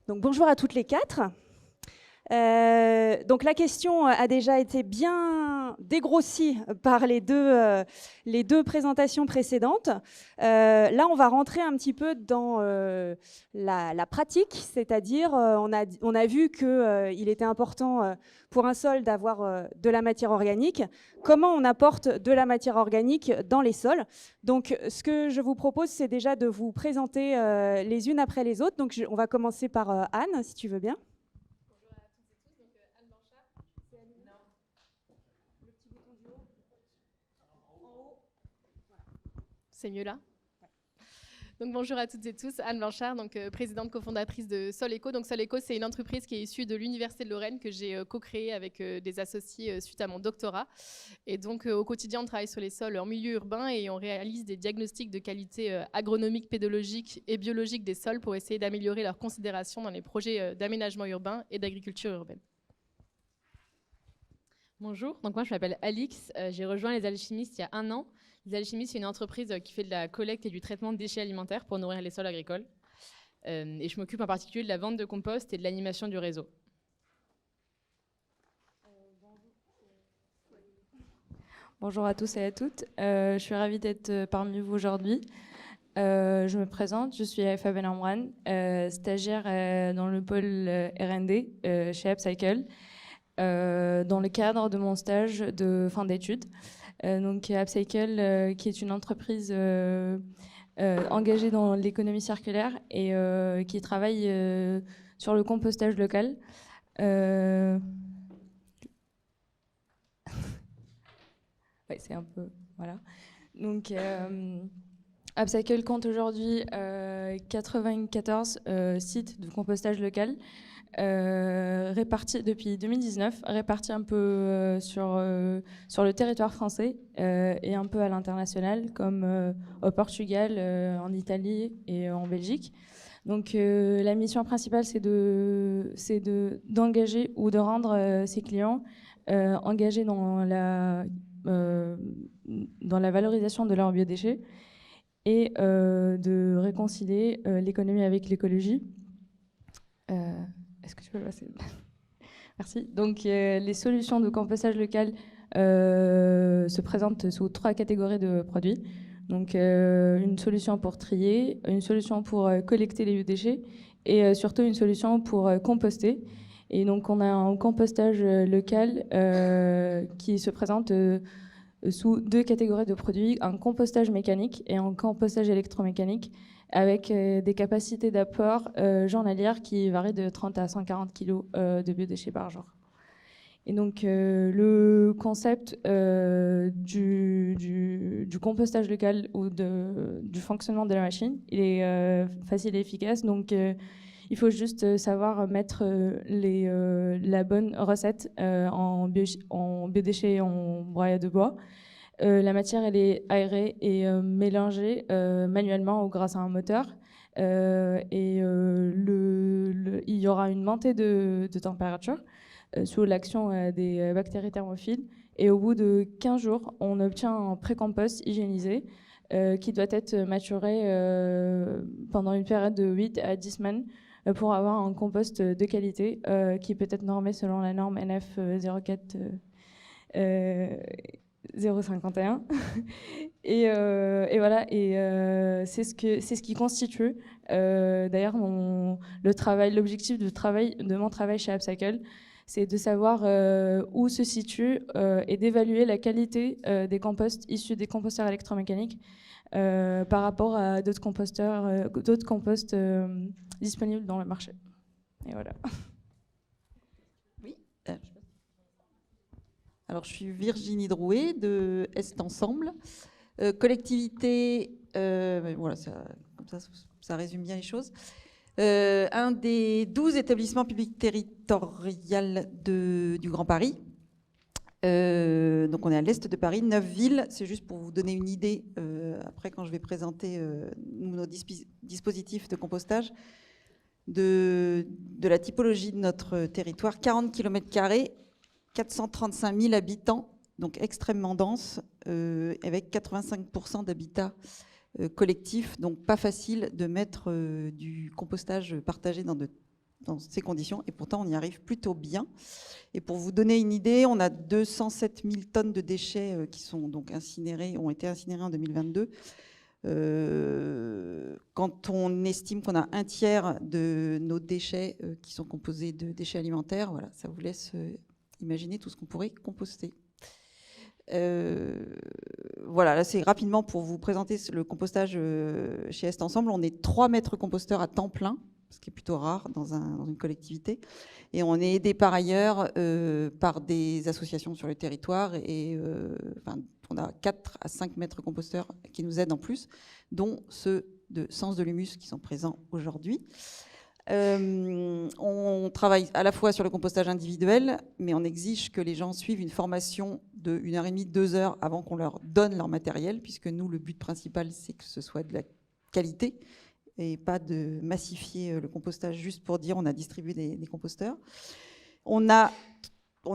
Donc bonjour à toutes les quatre. Donc la question a déjà été bien dégrossie par les deux présentations précédentes. Là, on va rentrer un petit peu dans la pratique, c'est-à-dire on a vu qu'il était important pour un sol d'avoir de la matière organique. Comment on apporte de la matière organique dans les sols? Donc ce que je vous propose, c'est déjà de vous présenter les unes après les autres. Donc on va commencer par Anne, si tu veux bien. C'est mieux là. Donc bonjour à toutes et tous, Anne Blanchard, donc présidente cofondatrice de Soleco. Donc Soleco, c'est une entreprise qui est issue de l'Université de Lorraine que j'ai co-créée avec des associés suite à mon doctorat. Et donc au quotidien, on travaille sur les sols en milieu urbain et on réalise des diagnostics de qualité agronomique, pédologique et biologique des sols pour essayer d'améliorer leur considération dans les projets d'aménagement urbain et d'agriculture urbaine. Bonjour, donc moi je m'appelle Alix, j'ai rejoint les Alchimistes il y a 1 an. Les Alchimistes, c'est une entreprise qui fait de la collecte et du traitement de déchets alimentaires pour nourrir les sols agricoles. Et je m'occupe en particulier de la vente de compost et de l'animation du réseau. Bonjour à tous et à toutes, je suis ravie d'être parmi vous aujourd'hui. Je me présente, je suis Aïfa Ben Amran, stagiaire dans le pôle R&D chez Upcycle, dans le cadre de mon stage de fin d'études. Donc Upcycle, qui est une entreprise engagée dans l'économie circulaire et qui travaille sur le compostage local. Ouais, c'est un peu... Voilà. Donc, Upcycle compte aujourd'hui 94 sites de compostage local, répartis depuis 2019, répartis un peu sur le territoire français et un peu à l'international, comme au Portugal, en Italie et en Belgique. Donc, la mission principale, c'est d'engager ou de rendre ses clients engagés dans la valorisation de leurs biodéchets et de réconcilier l'économie avec l'écologie. Est-ce que tu peux passer? Merci. Donc, les solutions de compostage local se présentent sous 3 catégories de produits. Donc, une solution pour trier, une solution pour collecter les biodéchets et surtout une solution pour composter. Et donc, on a un compostage local qui se présente sous 2 catégories de produits, un compostage mécanique et un compostage électromécanique, avec des capacités d'apport journalières qui varient de 30 à 140 kg de biodéchets par jour. Et donc, le concept du compostage local ou du fonctionnement de la machine, il est facile et efficace. Donc, il faut juste savoir mettre la bonne recette en biodéchets en broyat de bois. La matière, elle est aérée et mélangée manuellement ou grâce à un moteur. Il y aura une montée de température sous l'action des bactéries thermophiles. Et au bout de 15 jours, on obtient un pré-compost hygiénisé qui doit être maturé pendant une période de 8 à 10 semaines pour avoir un compost de qualité qui peut être normé selon la norme NF 04 051 et voilà, et c'est ce qui constitue d'ailleurs l'objectif de mon travail chez Upcycle, c'est de savoir où se situe et d'évaluer la qualité des composts issus des composteurs électromécaniques par rapport à d'autres composts disponibles dans le marché. Et voilà. Oui. Alors, je suis Virginie Drouet de Est Ensemble. Collectivité, voilà, comme ça résume bien les choses. Un des 12 établissements publics territoriaux du Grand Paris. Donc on est à l'est de Paris, 9 villes. C'est juste pour vous donner une idée, après quand je vais présenter nos dispositifs de compostage, de la typologie de notre territoire. 40 km², 435 000 habitants, donc extrêmement dense, avec 85% d'habitat collectif, donc pas facile de mettre du compostage partagé dans dans ces conditions, et pourtant on y arrive plutôt bien. Et pour vous donner une idée, on a 207 000 tonnes de déchets qui sont donc incinérés, ont été incinérés en 2022. Quand on estime qu'on a un tiers de nos déchets qui sont composés de déchets alimentaires, voilà, ça vous laisse imaginer tout ce qu'on pourrait composter. Voilà, là c'est rapidement pour vous présenter le compostage chez Est Ensemble. On est 3 maîtres composteurs à temps plein, ce qui est plutôt rare dans une collectivité. Et on est aidé par ailleurs par des associations sur le territoire. Et on a 4 à 5 maîtres composteurs qui nous aident en plus, dont ceux de Sens de l'Humus qui sont présents aujourd'hui. On travaille à la fois sur le compostage individuel, mais on exige que les gens suivent une formation de 1h30, 2 heures avant qu'on leur donne leur matériel, puisque nous, le but principal, c'est que ce soit de la qualité et pas de massifier le compostage juste pour dire on a distribué des composteurs. On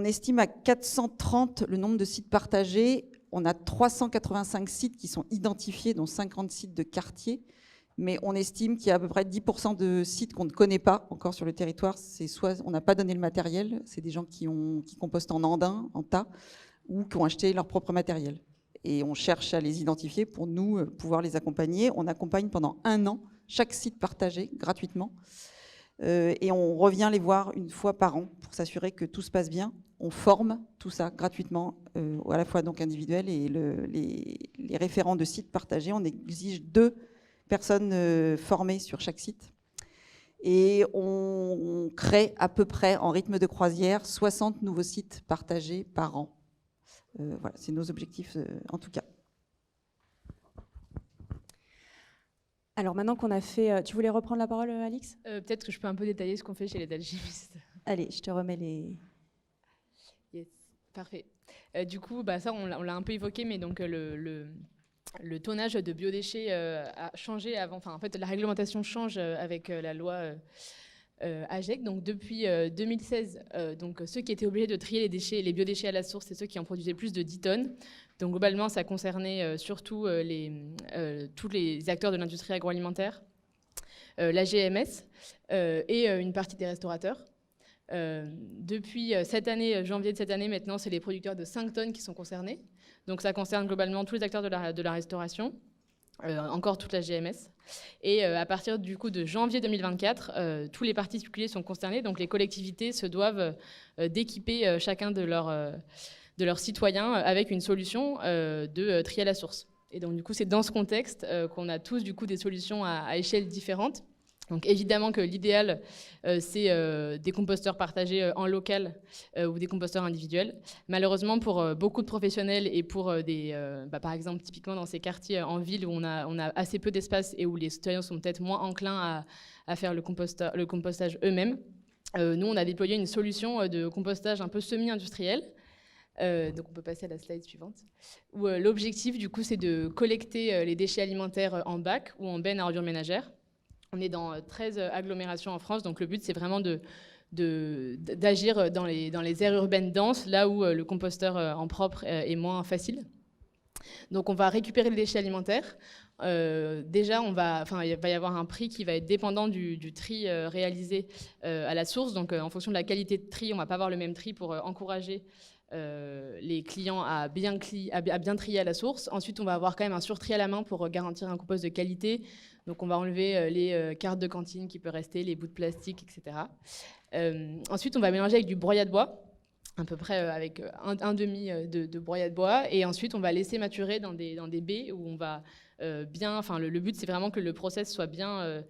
estime à 430 le nombre de sites partagés. On a 385 sites qui sont identifiés, dont 50 sites de quartier. Mais on estime qu'il y a à peu près 10% de sites qu'on ne connaît pas encore sur le territoire. C'est soit on n'a pas donné le matériel, c'est des gens qui compostent en andin, en tas, ou qui ont acheté leur propre matériel. Et on cherche à les identifier pour nous pouvoir les accompagner. On accompagne pendant 1 an chaque site partagé gratuitement. Et on revient les voir 1 fois par an pour s'assurer que tout se passe bien. On forme tout ça gratuitement, à la fois donc individuel et les référents de sites partagés. On exige 2 personnes formées sur chaque site. Et on crée à peu près, en rythme de croisière, 60 nouveaux sites partagés par an. Voilà, c'est nos objectifs en tout cas. Alors maintenant qu'on a fait... tu voulais reprendre la parole, Alix ? Peut-être que je peux un peu détailler ce qu'on fait chez les alchimistes. Allez, je te remets les... Yes, parfait. Du coup, ça, on l'a un peu évoqué, mais donc le tonnage de biodéchets a changé avant. Enfin, en fait, la réglementation change avec la loi AGEC. Donc, depuis 2016, donc, ceux qui étaient obligés de trier les biodéchets à la source, c'est ceux qui en produisaient plus de 10 tonnes. Donc, globalement, ça concernait surtout tous les acteurs de l'industrie agroalimentaire, la GMS et une partie des restaurateurs. Depuis cette année, janvier de cette année, maintenant, c'est les producteurs de 5 tonnes qui sont concernés. Donc ça concerne globalement tous les acteurs de la restauration, encore toute la GMS. Et à partir du coup de janvier 2024, tous les particuliers sont concernés. Donc les collectivités se doivent d'équiper chacun de leurs citoyens avec une solution de tri à la source. Et donc du coup, c'est dans ce contexte qu'on a tous du coup des solutions à échelle différentes. Donc évidemment que l'idéal, c'est des composteurs partagés en local ou des composteurs individuels. Malheureusement, pour beaucoup de professionnels et pour par exemple, typiquement dans ces quartiers en ville où on a assez peu d'espace et où les citoyens sont peut-être moins enclins à faire le compostage eux-mêmes, nous, on a déployé une solution de compostage un peu semi-industriel. Donc on peut passer à la slide suivante, où l'objectif, du coup, c'est de collecter les déchets alimentaires en bac ou en benne à ordures ménagères. On est dans 13 agglomérations en France, donc le but, c'est vraiment d'agir dans les aires urbaines denses, là où le composteur en propre est moins facile. Donc on va récupérer les déchets alimentaires. Déjà, il va y avoir un prix qui va être dépendant du tri réalisé à la source. Donc en fonction de la qualité de tri, on ne va pas avoir le même tri pour encourager les clients à bien trier à la source. Ensuite, on va avoir quand même un surtri à la main pour garantir un compost de qualité. Donc, on va enlever les cartes de cantine qui peuvent rester, les bouts de plastique, etc. Ensuite, on va mélanger avec du broyat de bois, à peu près avec un demi de broyat de bois. Et ensuite, on va laisser maturer dans des baies où on va le but, c'est vraiment que le process soit bien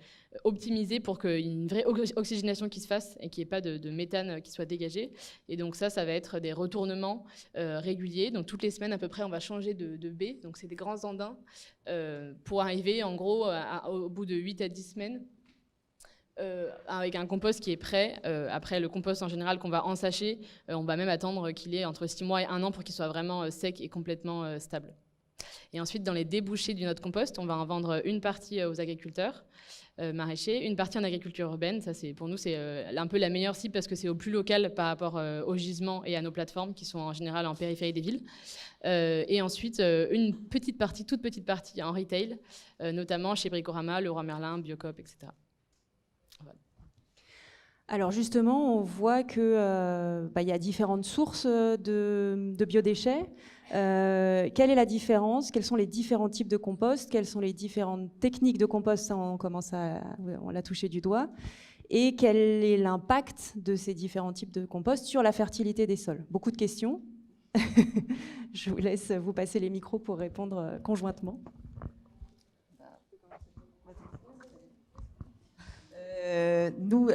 optimisé pour qu'il y ait une vraie oxygénation qui se fasse et qu'il n'y ait pas de méthane qui soit dégagé. Et donc ça va être des retournements réguliers. Donc toutes les semaines à peu près, on va changer de baie. Donc c'est des grands andins pour arriver en gros au bout de 8 à 10 semaines avec un compost qui est prêt. Après, le compost en général qu'on va ensacher, on va même attendre qu'il ait entre 6 mois et 1 an pour qu'il soit vraiment sec et complètement stable. Et ensuite, dans les débouchés de notre compost, on va en vendre une partie aux agriculteurs maraîchers, une partie en agriculture urbaine. Ça, pour nous, c'est un peu la meilleure cible parce que c'est au plus local par rapport aux gisements et à nos plateformes qui sont en général en périphérie des villes. Et ensuite, une toute petite partie en retail, notamment chez Bricorama, Leroy Merlin, Biocop, etc. Voilà. Alors justement, on voit qu'il y a différentes sources de biodéchets. Quelle est la différence? Quels sont les différents types de compost? Quelles sont les différentes techniques de compost? Ça, on l'a touché du doigt. Et quel est l'impact de ces différents types de compost sur la fertilité des sols? Beaucoup de questions. Je vous laisse vous passer les micros pour répondre conjointement. Nous,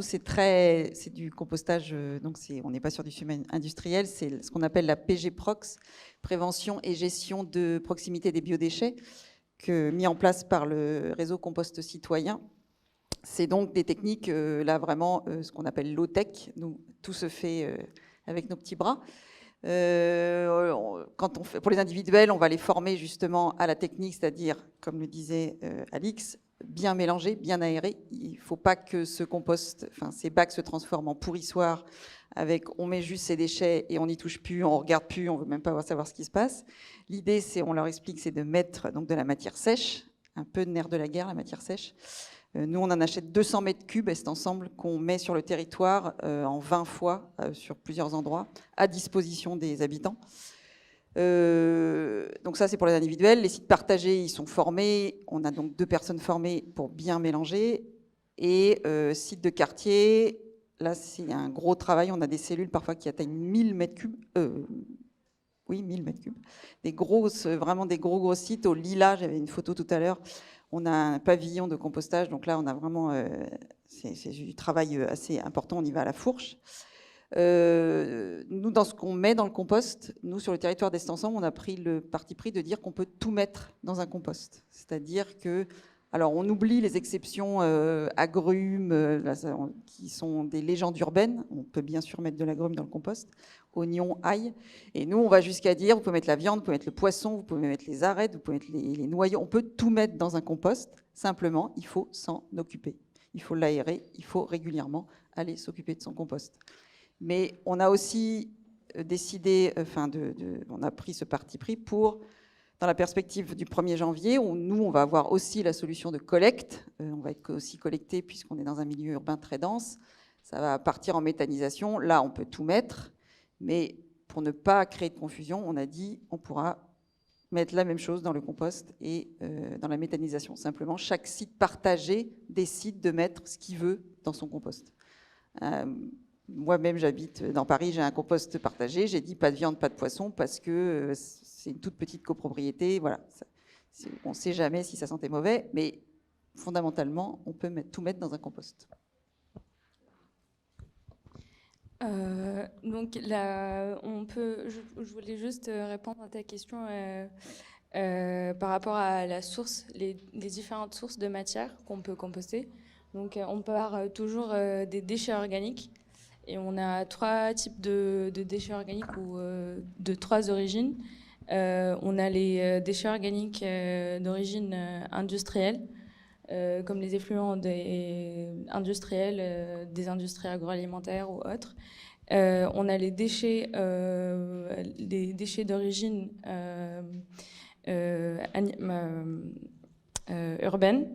c'est du compostage, donc on n'est pas sur du fumier industriel, c'est ce qu'on appelle la PG-Prox, prévention et gestion de proximité des biodéchets, mis en place par le réseau Compost Citoyen. C'est donc des techniques, là vraiment, ce qu'on appelle low-tech. Tout se fait avec nos petits bras. Pour les individuels, on va les former justement à la technique, c'est-à-dire, comme le disait Alix, bien mélangé, bien aéré. Il ne faut pas que ces bacs se transforment en pourrissoirs on met juste ces déchets et on n'y touche plus, on ne regarde plus, on ne veut même pas savoir ce qui se passe. L'idée, on leur explique, c'est de mettre donc de la matière sèche, un peu de nerf de la guerre, la matière sèche. Nous, on en achète 200 mètres cubes, Est Ensemble, qu'on met sur le territoire en 20 fois sur plusieurs endroits, à disposition des habitants. Donc ça, c'est pour les individuels. Les sites partagés, ils sont formés. On a donc 2 personnes formées pour bien mélanger. Et sites de quartier, là, c'est un gros travail. On a des cellules parfois qui atteignent 1000 mètres cubes. 1000 mètres cubes. Vraiment des gros sites. Au Lila, j'avais une photo tout à l'heure. On a un pavillon de compostage. Donc là, on a vraiment... c'est du travail assez important. On y va à la fourche. Nous, dans ce qu'on met dans le compost, nous, sur le territoire d'Est Ensemble, on a pris le parti pris de dire qu'on peut tout mettre dans un compost. C'est-à-dire que, alors on oublie les exceptions agrumes, qui sont des légendes urbaines. On peut bien sûr mettre de l'agrume dans le compost, oignons, ail. Et nous, on va jusqu'à dire, vous pouvez mettre la viande, vous pouvez mettre le poisson, vous pouvez mettre les arêtes, vous pouvez mettre les noyaux. On peut tout mettre dans un compost. Simplement, il faut s'en occuper. Il faut l'aérer, il faut régulièrement aller s'occuper de son compost. Mais on a aussi décidé, on a pris ce parti pris pour, dans la perspective du 1er janvier, où nous, on va avoir aussi la solution de collecte. On va être aussi collecté puisqu'on est dans un milieu urbain très dense. Ça va partir en méthanisation. Là, on peut tout mettre. Mais pour ne pas créer de confusion, on a dit on pourra mettre la même chose dans le compost et dans la méthanisation. Simplement, chaque site partagé décide de mettre ce qu'il veut dans son compost. Moi-même, j'habite dans Paris, j'ai un compost partagé. J'ai dit pas de viande, pas de poisson, parce que c'est une toute petite copropriété. Voilà. On ne sait jamais si ça sentait mauvais, mais fondamentalement, on peut tout mettre dans un compost. Donc là, je voulais juste répondre à ta question par rapport à la source, les différentes sources de matière qu'on peut composter. Donc on part toujours des déchets organiques. Et on a 3 types de déchets organiques ou de 3 origines. On a les déchets organiques d'origine industrielle, comme les effluents industriels, des industries agroalimentaires ou autres. On a les déchets d'origine urbaine.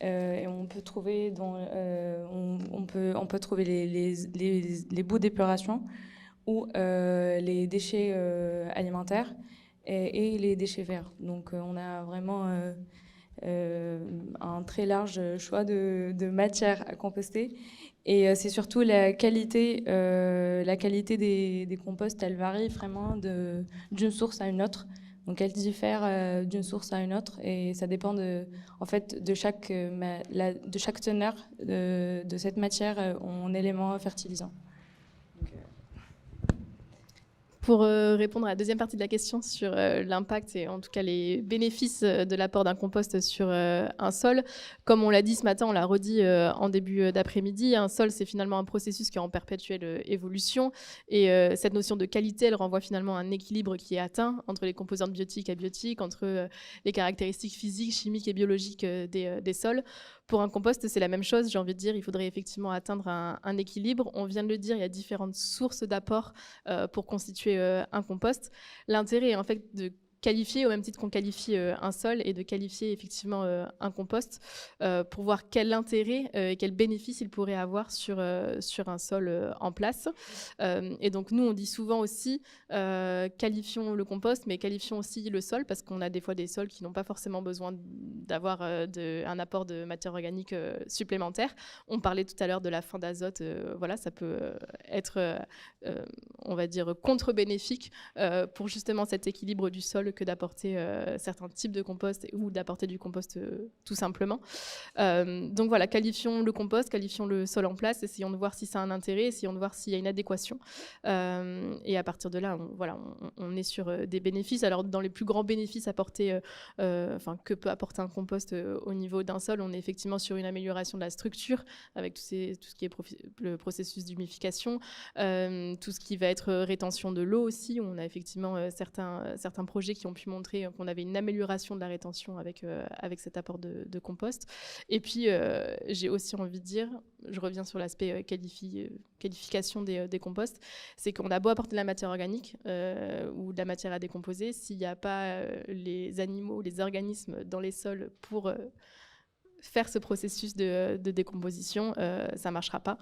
Et on peut trouver les boues d'épuration ou les déchets alimentaires et les déchets verts. Donc on a vraiment un très large choix de matières à composter. Et c'est surtout la qualité des composts, elle varie vraiment d'une source à une autre. Donc elles diffèrent d'une source à une autre et ça dépend de chaque teneur de cette matière en éléments fertilisants. Pour répondre à la deuxième partie de la question sur l'impact et en tout cas les bénéfices de l'apport d'un compost sur un sol, comme on l'a dit ce matin, on l'a redit en début d'après-midi, un sol c'est finalement un processus qui est en perpétuelle évolution et cette notion de qualité, elle renvoie finalement à un équilibre qui est atteint entre les composantes biotiques et abiotiques, entre les caractéristiques physiques, chimiques et biologiques des sols. Pour un compost, c'est la même chose. J'ai envie de dire, il faudrait effectivement atteindre un équilibre. On vient de le dire, il y a différentes sources d'apport pour constituer un compost. L'intérêt est en fait de qualifier au même titre qu'on qualifie un sol et de qualifier effectivement un compost pour voir quel intérêt et quel bénéfice il pourrait avoir sur un sol en place. Et donc nous on dit souvent aussi qualifions le compost mais qualifions aussi le sol parce qu'on a des fois des sols qui n'ont pas forcément besoin d'avoir un apport de matière organique supplémentaire. On parlait tout à l'heure de la fin d'azote, voilà, ça peut être on va dire contre-bénéfique pour justement cet équilibre du sol que d'apporter certains types de compost ou d'apporter du compost tout simplement. Donc voilà, qualifions le compost, qualifions le sol en place, essayons de voir si ça a un intérêt, essayons de voir s'il y a une adéquation. Et à partir de là, on est sur des bénéfices. Alors dans les plus grands bénéfices apportés, que peut apporter un compost au niveau d'un sol, on est effectivement sur une amélioration de la structure avec tout ce qui est le processus d'humification, tout ce qui va être rétention de l'eau aussi. On a effectivement certains projets qui ont pu montrer qu'on avait une amélioration de la rétention avec cet apport de compost. Et puis, j'ai aussi envie de dire, je reviens sur l'aspect qualification des composts, c'est qu'on a beau apporter de la matière organique ou de la matière à décomposer, s'il n'y a pas les animaux, les organismes dans les sols pour faire ce processus de décomposition, ça ne marchera pas.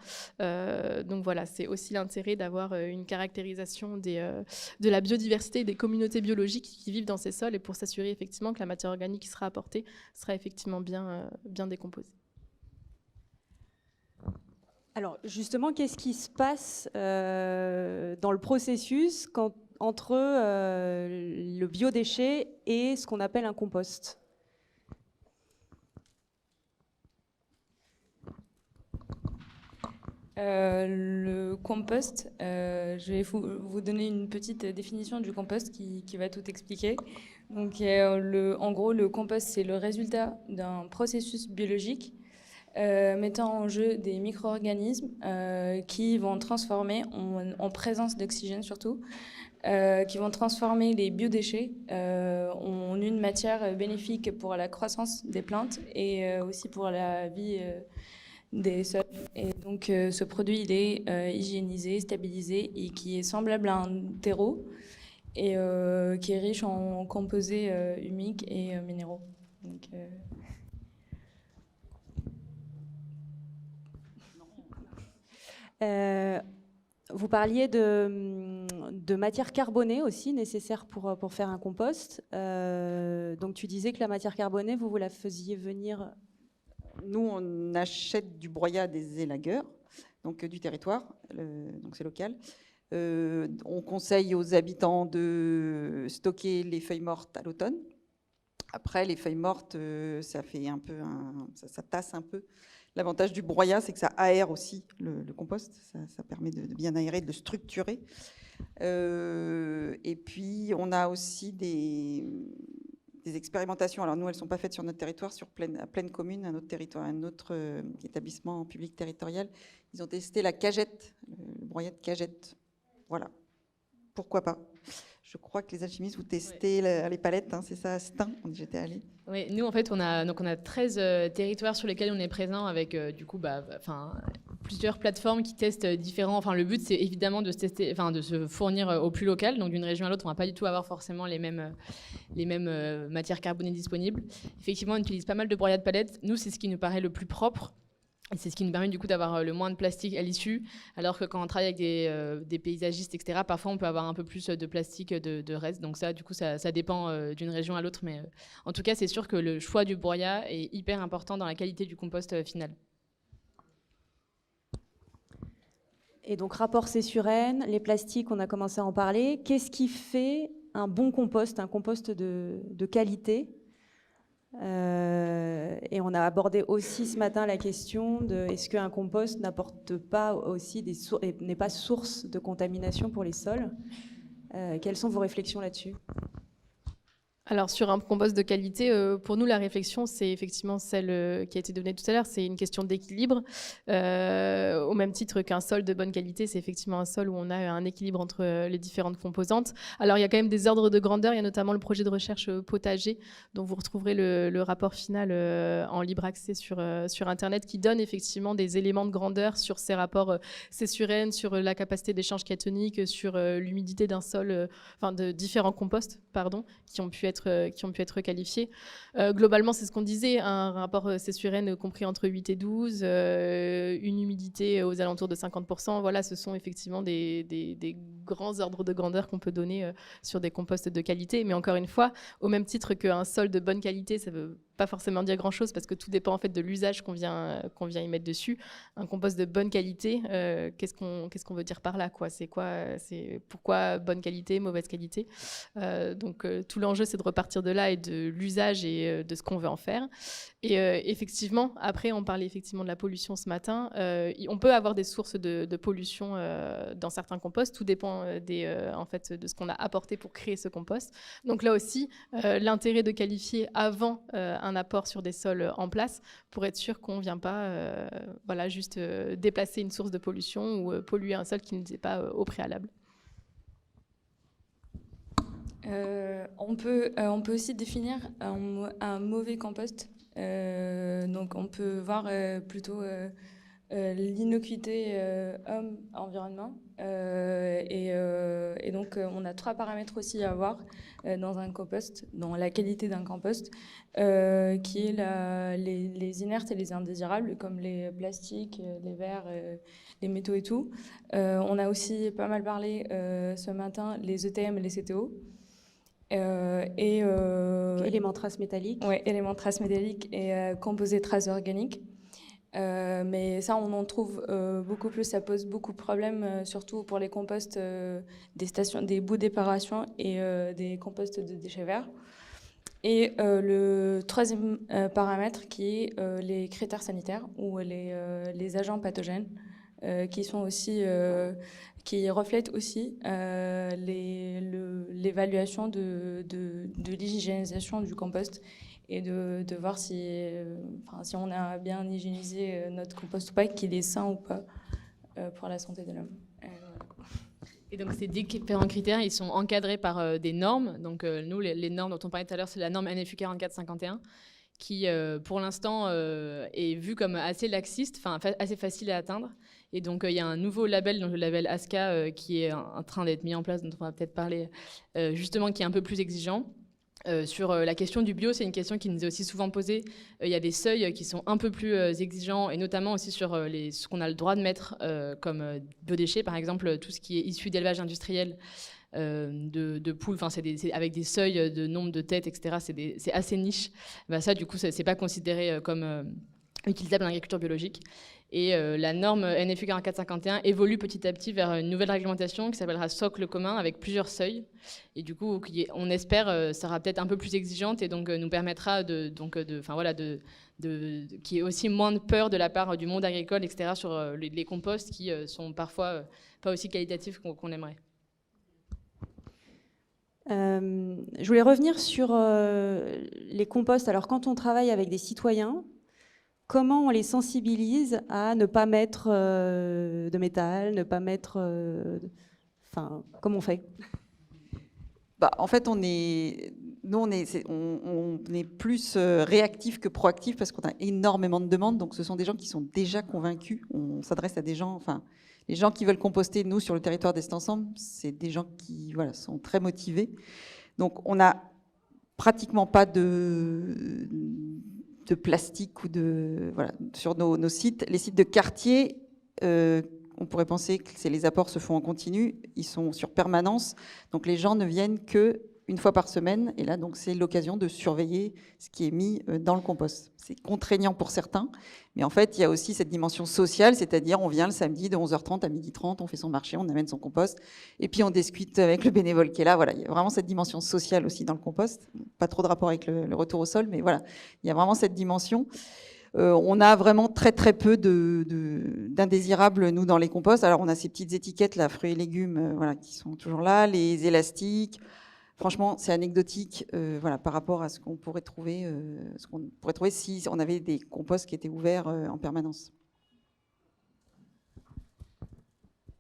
Donc voilà, c'est aussi l'intérêt d'avoir une caractérisation de la biodiversité et des communautés biologiques qui vivent dans ces sols et pour s'assurer effectivement que la matière organique qui sera apportée sera effectivement bien décomposée. Alors justement, qu'est-ce qui se passe dans le processus entre le biodéchet et ce qu'on appelle un compost ? Le compost, je vais vous donner une petite définition du compost qui va tout expliquer. Donc, en gros, le compost, c'est le résultat d'un processus biologique mettant en jeu des micro-organismes qui vont transformer, en présence d'oxygène surtout, qui vont transformer les biodéchets en une matière bénéfique pour la croissance des plantes et aussi pour la vie des sols. Et donc ce produit, il est hygiénisé, stabilisé et qui est semblable à un terreau et qui est riche en composés humiques et minéraux. Donc, vous parliez de matière carbonée aussi nécessaire pour faire un compost. Donc tu disais que la matière carbonée, vous la faisiez venir. Nous, on achète du broyat des élagueurs, donc du territoire, donc c'est local. On conseille aux habitants de stocker les feuilles mortes à l'automne. Après, les feuilles mortes, ça fait un peu, ça tasse un peu. L'avantage du broyat, c'est que ça aère aussi le compost. Ça permet de bien aérer, de le structurer. Et puis, on a aussi des expérimentations. Alors nous, elles ne sont pas faites sur notre territoire, à Plaine Commune, un autre territoire, un autre établissement public territorial. Ils ont testé la cagette, le broyat de cagette. Voilà. Pourquoi pas ? Je crois que les alchimistes, vous testez les palettes, hein, c'est ça, à Stein, j'étais allée. Oui, nous, en fait, on a 13 territoires sur lesquels on est présent avec, plusieurs plateformes qui testent différents. Enfin, le but, c'est évidemment de se fournir au plus local. Donc, d'une région à l'autre, on ne va pas du tout avoir forcément les mêmes matières carbonées disponibles. Effectivement, on utilise pas mal de broyats de palettes. Nous, c'est ce qui nous paraît le plus propre. Et c'est ce qui nous permet du coup d'avoir le moins de plastique à l'issue, alors que quand on travaille avec des paysagistes, etc., parfois on peut avoir un peu plus de plastique de reste. Donc ça, du coup, ça dépend d'une région à l'autre. Mais en tout cas, c'est sûr que le choix du broyat est hyper important dans la qualité du compost final. Et donc rapport C/N, les plastiques, on a commencé à en parler. Qu'est-ce qui fait un bon compost, un compost de qualité ? Et on a abordé aussi ce matin la question de est-ce qu'un compost n'apporte pas aussi n'est pas source de contamination pour les sols ? Quelles sont vos réflexions là-dessus ? Alors sur un compost de qualité, pour nous la réflexion c'est effectivement celle qui a été donnée tout à l'heure, c'est une question d'équilibre. Au même titre qu'un sol de bonne qualité, c'est effectivement un sol où on a un équilibre entre les différentes composantes. Alors il y a quand même des ordres de grandeur, il y a notamment le projet de recherche potager dont vous retrouverez le rapport final en libre accès sur Internet qui donne effectivement des éléments de grandeur sur ces rapports C/N, sur la capacité d'échange cationique, sur l'humidité d'un sol, de différents composts, pardon, qui ont pu être qualifiés. Globalement, c'est ce qu'on disait, un rapport C/N compris entre 8 et 12, une humidité aux alentours de 50%. Voilà, ce sont effectivement des grands ordres de grandeur qu'on peut donner sur des composts de qualité. Mais encore une fois, au même titre qu'un sol de bonne qualité, ça ne veut pas forcément dire grand-chose parce que tout dépend en fait de l'usage qu'on vient y mettre dessus. Un compost de bonne qualité, qu'est-ce qu'on veut dire par là, quoi ? C'est pourquoi bonne qualité, mauvaise qualité ? Donc tout l'enjeu, c'est de repartir de là et de l'usage et de ce qu'on veut en faire. Et effectivement, après, on parlait effectivement de la pollution ce matin. On peut avoir des sources de pollution dans certains composts. Tout dépend en fait, de ce qu'on a apporté pour créer ce compost. Donc là aussi, l'intérêt de qualifier avant un apport sur des sols en place pour être sûr qu'on ne vient pas juste déplacer une source de pollution ou polluer un sol qui n'était pas au préalable. On peut aussi définir un mauvais compost. Donc on peut voir plutôt l'innocuité homme-environnement. Et donc on a 3 paramètres aussi à voir dans un compost, dans la qualité d'un compost, qui est les inertes et les indésirables, comme les plastiques, les verres, les métaux et tout. On a aussi pas mal parlé ce matin les ETM et les CTO. Éléments traces métalliques. Oui, éléments traces métalliques et composés traces organiques. Mais ça, on en trouve beaucoup plus. Ça pose beaucoup de problèmes, surtout pour les composts des bouts d'épuration et des composts de déchets verts. Et le 3e paramètre qui est les critères sanitaires ou les agents pathogènes qui sont aussi qui reflètent aussi l'évaluation de l'hygiénisation du compost et de voir si on a bien hygiénisé notre compost ou pas, qu'il est sain ou pas pour la santé de l'homme. Et donc ces différents critères, ils sont encadrés par des normes. Donc nous, les normes dont on parlait tout à l'heure, c'est la norme NFU 4451, qui pour l'instant est vue comme assez laxiste, assez facile à atteindre. Et donc il y a un nouveau label, donc le label ASCA, qui est en train d'être mis en place, dont on va peut-être parler, justement, qui est un peu plus exigeant. Sur la question du bio, c'est une question qui nous est aussi souvent posée. Il y a des seuils qui sont un peu plus exigeants, et notamment aussi sur ce qu'on a le droit de mettre comme biodéchets, par exemple tout ce qui est issu d'élevage industriel de poules, c'est avec des seuils de nombre de têtes, etc. C'est assez niche. Ça, du coup, c'est pas considéré comme utilisable en agriculture biologique. Et la norme NFU 4451 évolue petit à petit vers une nouvelle réglementation qui s'appellera socle commun avec plusieurs seuils. Et du coup, on espère, sera peut-être un peu plus exigeante et donc nous permettra qu'il y ait aussi moins de peur de la part du monde agricole, etc., sur les composts qui sont parfois pas aussi qualitatifs qu'on aimerait. Je voulais revenir sur les composts. Alors, quand on travaille avec des citoyens, comment on les sensibilise à ne pas mettre de métal, ne pas mettre... comment on fait ? En fait, on est plus réactif que proactif parce qu'on a énormément de demandes. Donc, ce sont des gens qui sont déjà convaincus. On s'adresse à des gens... les gens qui veulent composter, nous, sur le territoire d'Est Ensemble, c'est des gens qui sont très motivés. Donc, on n'a pratiquement pas de plastique ou sur nos sites. Les sites de quartier, on pourrait penser que les apports se font en continu. Ils sont sur permanence. Donc, les gens ne viennent qu'une fois par semaine. Et là, donc, c'est l'occasion de surveiller ce qui est mis dans le compost. C'est contraignant pour certains. Mais en fait, il y a aussi cette dimension sociale, c'est-à-dire on vient le samedi de 11h30 à 12h30, on fait son marché, on amène son compost, et puis on discute avec le bénévole qui est là. Voilà, il y a vraiment cette dimension sociale aussi dans le compost. Pas trop de rapport avec le retour au sol, mais voilà, il y a vraiment cette dimension. On a vraiment très très peu d'indésirables, nous, dans les composts. Alors, on a ces petites étiquettes, là, fruits et légumes, qui sont toujours là, les élastiques. franchement, c'est anecdotique voilà, par rapport à ce qu'on pourrait trouver, si on avait des composts qui étaient ouverts en permanence.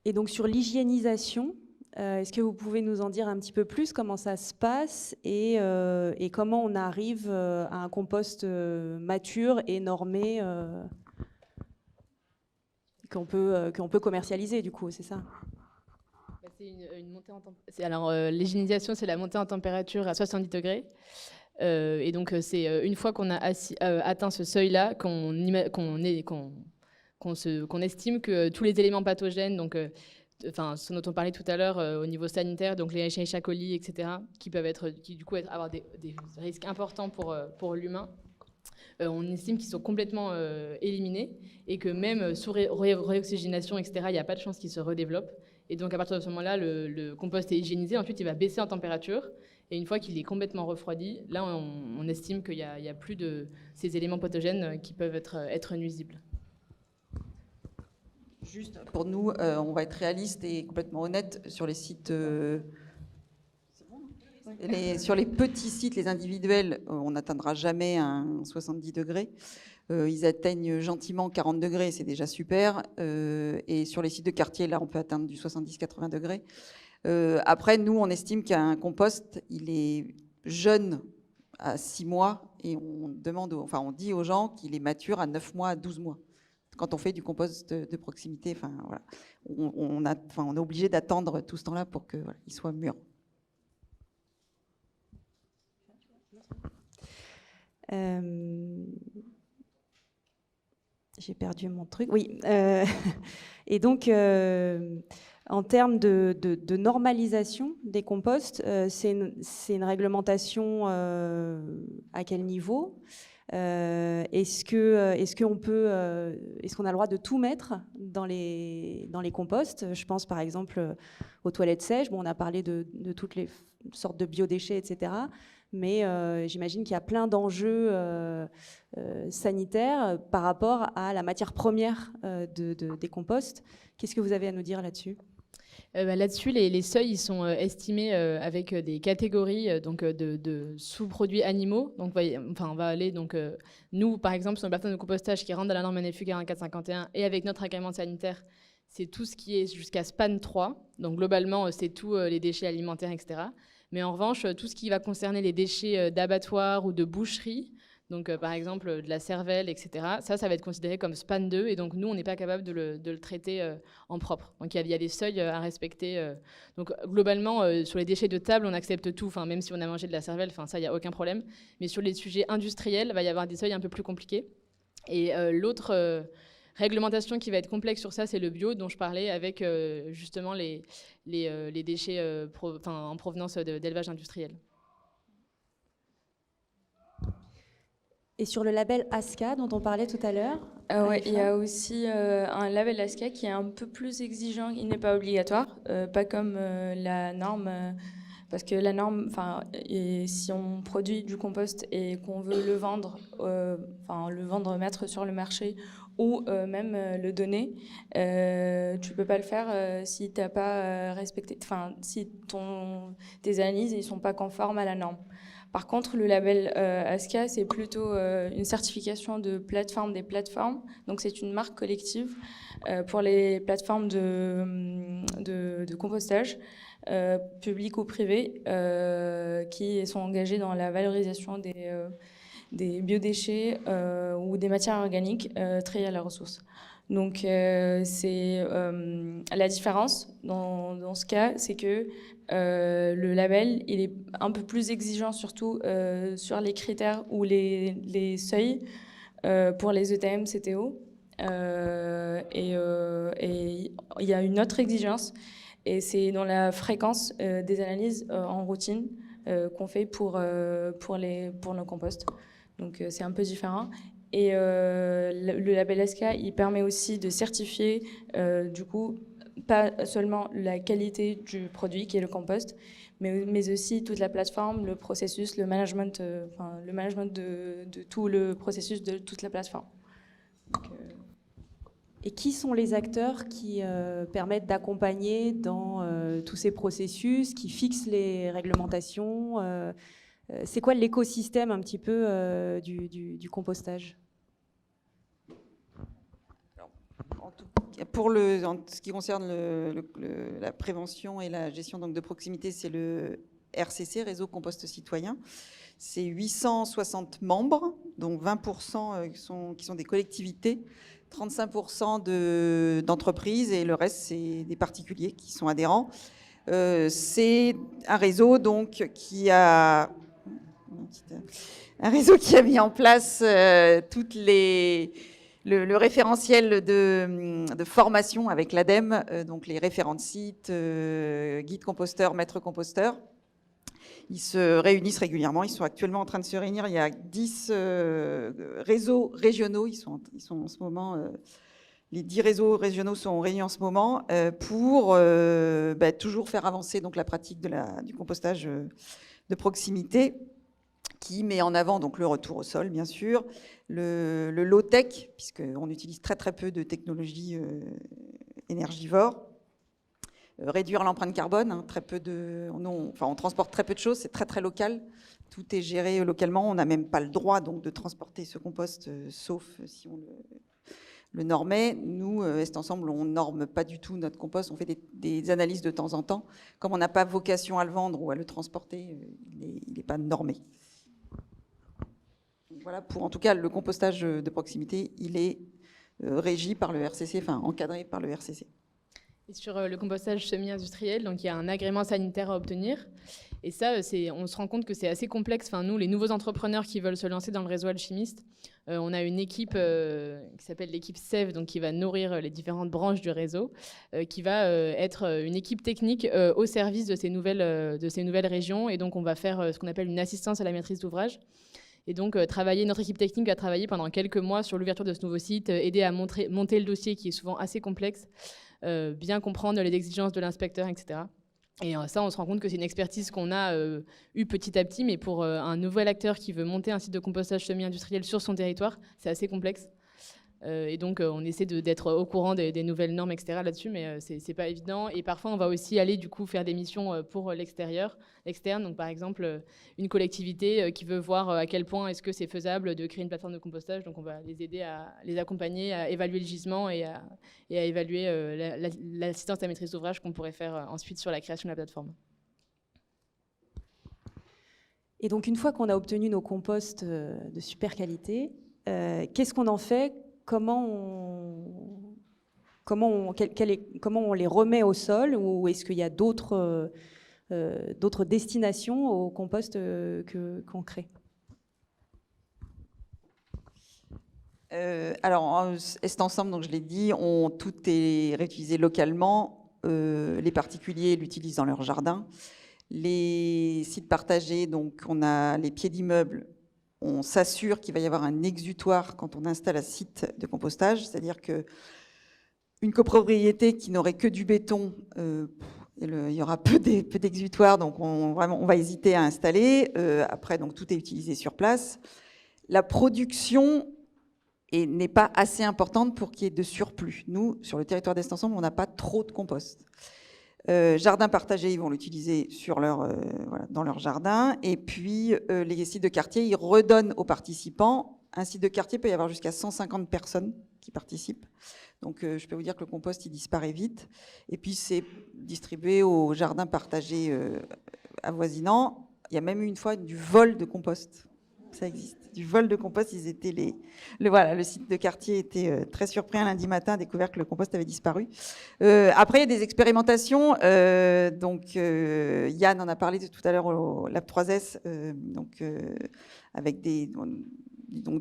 Et donc sur l'hygiénisation, est-ce que vous pouvez nous en dire un petit peu plus, comment ça se passe et comment on arrive à un compost mature et normé qu'on peut commercialiser du coup, c'est ça? C'est une montée en température. Alors, l'hygiénisation, c'est la montée en température à 70 degrés. Et donc, c'est une fois qu'on a atteint ce seuil-là qu'on estime que tous les éléments pathogènes, donc, ce dont on parlait tout à l'heure au niveau sanitaire, donc les Escherichia coli, etc., qui peuvent avoir des risques importants pour l'humain, on estime qu'ils sont complètement éliminés et que même sous réoxygénation, etc., il n'y a pas de chance qu'ils se redéveloppent. Et donc, à partir de ce moment-là, le compost est hygiénisé. Ensuite, il va baisser en température. Et une fois qu'il est complètement refroidi, là, on estime qu'il n'y a plus de ces éléments pathogènes qui peuvent être nuisibles. Juste pour nous, on va être réaliste et complètement honnête sur les sites. Sur les petits sites, les individuels, on n'atteindra jamais un 70 degrés. Ils atteignent gentiment 40 degrés, c'est déjà super. Et sur les sites de quartier, là, on peut atteindre du 70-80 degrés. Après, nous, on estime qu'un compost, il est jeune à 6 mois et on dit aux gens qu'il est mature à 9 mois, à 12 mois. Quand on fait du compost de proximité, voilà, on est obligé d'attendre tout ce temps-là pour qu'il soit mûr. J'ai perdu mon truc. Oui. Et donc, en termes de normalisation des composts, c'est une réglementation à quel niveau ? Est-ce qu'on a le droit de tout mettre dans les composts ? Je pense par exemple aux toilettes sèches. Bon, on a parlé de toutes les sortes de biodéchets, etc. Mais j'imagine qu'il y a plein d'enjeux sanitaires par rapport à la matière première des composts. Qu'est-ce que vous avez à nous dire là-dessus ? Là-dessus, les seuils ils sont estimés avec des catégories de sous-produits animaux. Donc, on va aller. Donc, nous, par exemple, sur une plateforme de compostage qui rentre dans la norme NFU 4451 et avec notre agrément sanitaire, c'est tout ce qui est jusqu'à SPAN 3. Donc, globalement, c'est tous les déchets alimentaires, etc. Mais en revanche, tout ce qui va concerner les déchets d'abattoirs ou de boucherie, donc par exemple de la cervelle, etc., ça va être considéré comme SPAN 2, et donc nous, on n'est pas capable de le traiter en propre. Donc il y a des seuils à respecter. Donc globalement, sur les déchets de table, on accepte tout, même si on a mangé de la cervelle, ça, il n'y a aucun problème. Mais sur les sujets industriels, il va y avoir des seuils un peu plus compliqués. Et l'autre réglementation qui va être complexe sur ça, c'est le bio dont je parlais, avec justement les déchets en provenance d'élevage industriel. Et sur le label ASCA dont on parlait tout à l'heure, ouais, il y a aussi un label ASCA qui est un peu plus exigeant, il n'est pas obligatoire, pas comme la norme, parce que la norme, si on produit du compost et qu'on veut le vendre, mettre sur le marché ou même le donner, tu peux pas le faire si t'as pas respecté, si tes analyses ils sont pas conformes à la norme. Par contre, le label ASCA, c'est plutôt une certification des plateformes. Donc, c'est une marque collective pour les plateformes de compostage, publiques ou privées, qui sont engagées dans la valorisation des biodéchets ou des matières organiques triées à la ressource. Donc, c'est la différence dans ce cas, c'est que le label, il est un peu plus exigeant, surtout sur les critères ou les seuils pour les ETM, CTO. Et il y a une autre exigence, et c'est dans la fréquence des analyses en routine qu'on fait pour nos composts. Donc, c'est un peu différent. Et le label ASCA, il permet aussi de certifier, du coup, pas seulement la qualité du produit qui est le compost, mais aussi toute la plateforme, le processus, le management de tout le processus de toute la plateforme. Donc, Et qui sont les acteurs qui permettent d'accompagner dans tous ces processus, qui fixent les réglementations c'est quoi l'écosystème un petit peu du compostage ? Pour en ce qui concerne la prévention et la gestion donc, de proximité, c'est le RCC, Réseau Compost Citoyen. C'est 860 membres, dont 20% qui sont des collectivités, 35% d'entreprises et le reste, c'est des particuliers qui sont adhérents. C'est un réseau donc, qui a mis en place toutes les... Le référentiel de formation avec l'ADEME, donc les référents de sites, guides composteurs, maîtres composteurs. Ils se réunissent régulièrement. Ils sont actuellement en train de se réunir. Il y a 10 réseaux régionaux. Ils sont en ce moment... les 10 réseaux régionaux sont réunis en ce moment pour toujours faire avancer donc, la pratique du compostage de proximité qui met en avant donc, le retour au sol, bien sûr, le low-tech, puisqu'on utilise très très peu de technologies énergivores, réduire l'empreinte carbone, hein, on transporte très peu de choses, c'est très très local, tout est géré localement, on n'a même pas le droit donc, de transporter ce compost, sauf si on le normait. Nous, Est Ensemble, on ne norme pas du tout notre compost, on fait des analyses de temps en temps. Comme on n'a pas vocation à le vendre ou à le transporter, il n'est pas normé. Voilà, pour en tout cas le compostage de proximité, il est régi par le RCC, enfin encadré par le RCC. Et sur le compostage semi-industriel, donc il y a un agrément sanitaire à obtenir. Et ça, on se rend compte que c'est assez complexe. Enfin, nous, les nouveaux entrepreneurs qui veulent se lancer dans le réseau alchimiste, on a une équipe qui s'appelle l'équipe SEV, donc qui va nourrir les différentes branches du réseau, qui va être une équipe technique au service de ces nouvelles régions. Et donc, on va faire ce qu'on appelle une assistance à la maîtrise d'ouvrage. Et donc, notre équipe technique va travailler pendant quelques mois sur l'ouverture de ce nouveau site, aider à monter le dossier qui est souvent assez complexe, bien comprendre les exigences de l'inspecteur, etc. Et ça, on se rend compte que c'est une expertise qu'on a eue petit à petit, mais pour un nouvel acteur qui veut monter un site de compostage semi-industriel sur son territoire, c'est assez complexe. Et donc, on essaie d'être au courant des nouvelles normes, etc. là-dessus, mais c'est pas évident. Et parfois, on va aussi aller, du coup, faire des missions pour l'externe. Donc, par exemple, une collectivité qui veut voir à quel point est-ce que c'est faisable de créer une plateforme de compostage. Donc, on va les aider à les accompagner, à évaluer le gisement et à évaluer l'assistance à la maîtrise d'ouvrage qu'on pourrait faire ensuite sur la création de la plateforme. Et donc, une fois qu'on a obtenu nos composts de super qualité, qu'est-ce qu'on en fait ? Comment on les remet au sol, ou est-ce qu'il y a d'autres destinations au compost qu'on crée ? Alors, Est Ensemble, donc je l'ai dit, tout est réutilisé localement. Les particuliers l'utilisent dans leur jardin. Les sites partagés, donc on a les pieds d'immeubles. On s'assure qu'il va y avoir un exutoire quand on installe un site de compostage, c'est-à-dire qu'une copropriété qui n'aurait que du béton, il y aura peu d'exutoires, donc on va hésiter à installer. Après, donc, tout est utilisé sur place. La production n'est pas assez importante pour qu'il y ait de surplus. Nous, sur le territoire d'Est Ensemble, on n'a pas trop de compost. Jardin partagé, ils vont l'utiliser dans leur jardin. Et puis, les sites de quartier, ils redonnent aux participants. Un site de quartier peut y avoir jusqu'à 150 personnes qui participent. Donc, je peux vous dire que le compost, il disparaît vite. Et puis, c'est distribué aux jardins partagés avoisinants. Il y a même eu une fois du vol de compost. Ça existe. Du vol de compost, le site de quartier était très surpris un lundi matin, a découvert que le compost avait disparu. Après, il y a des expérimentations. Yann en a parlé tout à l'heure au Lab 3S, avec du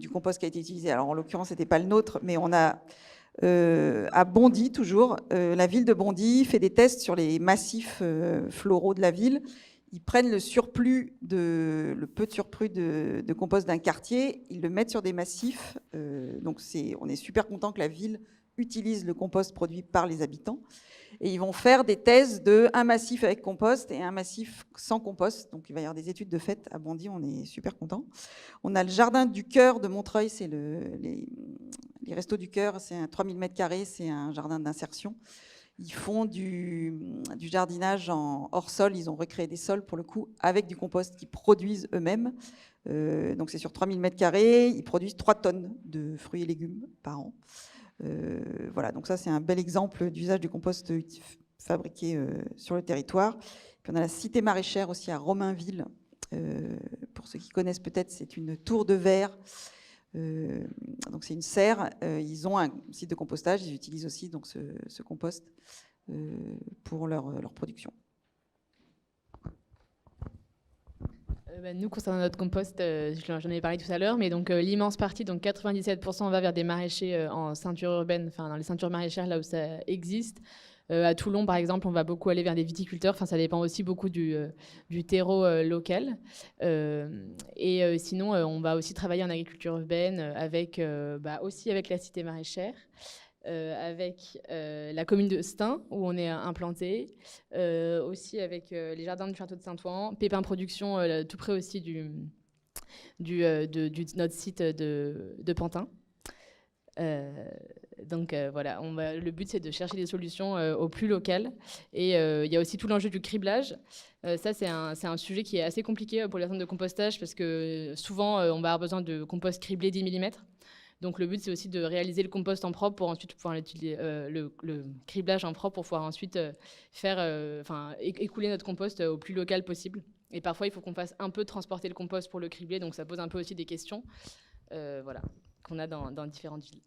compost qui a été utilisé. Alors, en l'occurrence, ce n'était pas le nôtre, mais on a, à Bondy, toujours, la ville de Bondy fait des tests sur les massifs floraux de la ville. Ils prennent le peu de surplus de compost d'un quartier, ils le mettent sur des massifs. Donc on est super content que la ville utilise le compost produit par les habitants. Et ils vont faire des thèses de un massif avec compost et un massif sans compost. Donc il va y avoir des études de fait à Bondy, on est super contents. On a le jardin du cœur de Montreuil, c'est les restos du cœur, c'est un 3000 m², c'est un jardin d'insertion. Ils font du jardinage en hors sol, ils ont recréé des sols pour le coup avec du compost qu'ils produisent eux-mêmes. Donc c'est sur 3000 m², ils produisent 3 tonnes de fruits et légumes par an. Voilà, donc ça c'est un bel exemple d'usage du compost fabriqué sur le territoire. Puis on a la cité maraîchère aussi à Romainville. Pour ceux qui connaissent peut-être, c'est une tour de verre. Donc c'est une serre. Ils ont un site de compostage. Ils utilisent aussi donc ce compost pour leur production. Nous, concernant notre compost, j'en avais parlé tout à l'heure, mais donc l'immense partie, donc 97%, va vers des maraîchers en ceinture urbaine, enfin dans les ceintures maraîchères là où ça existe. À Toulon, par exemple, on va beaucoup aller vers des viticulteurs. Enfin, ça dépend aussi beaucoup du terreau local. Sinon, on va aussi travailler en agriculture urbaine aussi avec la cité maraîchère. Avec la commune de Stein, où on est implanté, aussi avec les jardins du château de Saint-Ouen, Pépin Production, tout près aussi de notre site de Pantin. Voilà, le but c'est de chercher des solutions au plus local. Et il y a aussi tout l'enjeu du criblage. Ça, c'est un sujet qui est assez compliqué pour les centres de compostage parce que souvent, on va avoir besoin de compost criblé 10 mm. Donc le but, c'est aussi de réaliser le compost en propre pour ensuite pouvoir utiliser le criblage en propre pour pouvoir ensuite écouler notre compost au plus local possible. Et parfois, il faut qu'on fasse un peu transporter le compost pour le cribler, donc ça pose un peu aussi des questions qu'on a dans différentes villes.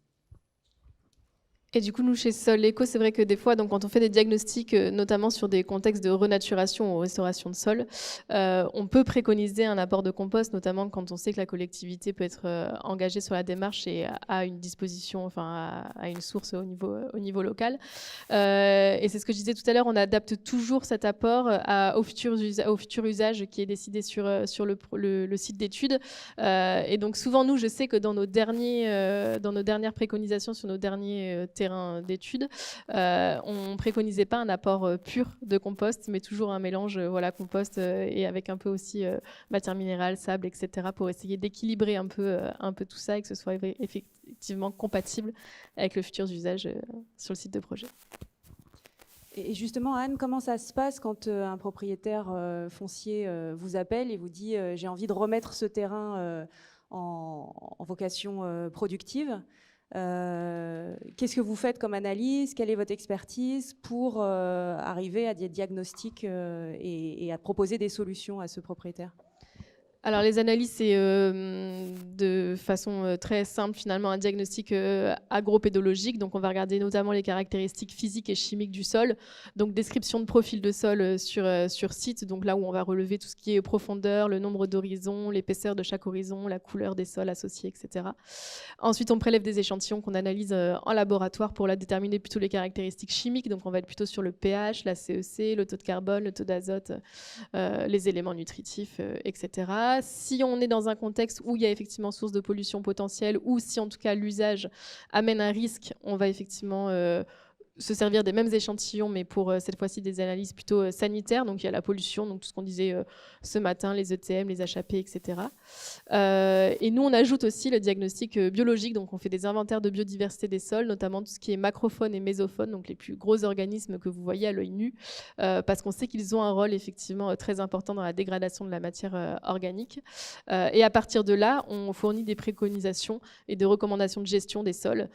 Et du coup, nous, chez Sol Éco, c'est vrai que des fois, donc, quand on fait des diagnostics, notamment sur des contextes de renaturation ou restauration de sol, on peut préconiser un apport de compost, notamment quand on sait que la collectivité peut être engagée sur la démarche et a une disposition, enfin, à une source au niveau local. Et c'est ce que je disais tout à l'heure, on adapte toujours cet apport au futur usage qui est décidé sur le site d'études. Et donc, souvent, nous, je sais que dans nos dernières préconisations sur nos derniers terrain d'études, on préconisait pas un apport pur de compost, mais toujours un mélange compost et avec un peu aussi matière minérale, sable, etc. pour essayer d'équilibrer un peu tout ça et que ce soit effectivement compatible avec le futur usage sur le site de projet. Et justement, Anne, comment ça se passe quand un propriétaire foncier vous appelle et vous dit j'ai envie de remettre ce terrain en vocation productive? Qu'est-ce que vous faites comme analyse? Quelle est votre expertise pour arriver à des diagnostics et à proposer des solutions à ce propriétaire? Alors les analyses, c'est de façon très simple finalement un diagnostic agropédologique. Donc on va regarder notamment les caractéristiques physiques et chimiques du sol. Donc description de profil de sol sur site, donc là où on va relever tout ce qui est profondeur, le nombre d'horizons, l'épaisseur de chaque horizon, la couleur des sols associés, etc. Ensuite on prélève des échantillons qu'on analyse en laboratoire pour déterminer plutôt les caractéristiques chimiques. Donc on va être plutôt sur le pH, la CEC, le taux de carbone, le taux d'azote, les éléments nutritifs, etc. Si on est dans un contexte où il y a effectivement source de pollution potentielle ou si en tout cas l'usage amène un risque, on va effectivement se servir des mêmes échantillons, mais pour cette fois-ci des analyses plutôt sanitaires. Donc il y a la pollution, donc tout ce qu'on disait ce matin, les ETM, les HAP, etc. Et nous, on ajoute aussi le diagnostic biologique. Donc on fait des inventaires de biodiversité des sols, notamment tout ce qui est macrofaune et mésofaune, donc les plus gros organismes que vous voyez à l'œil nu, parce qu'on sait qu'ils ont un rôle effectivement très important dans la dégradation de la matière organique. Et à partir de là, on fournit des préconisations et des recommandations de gestion des sols,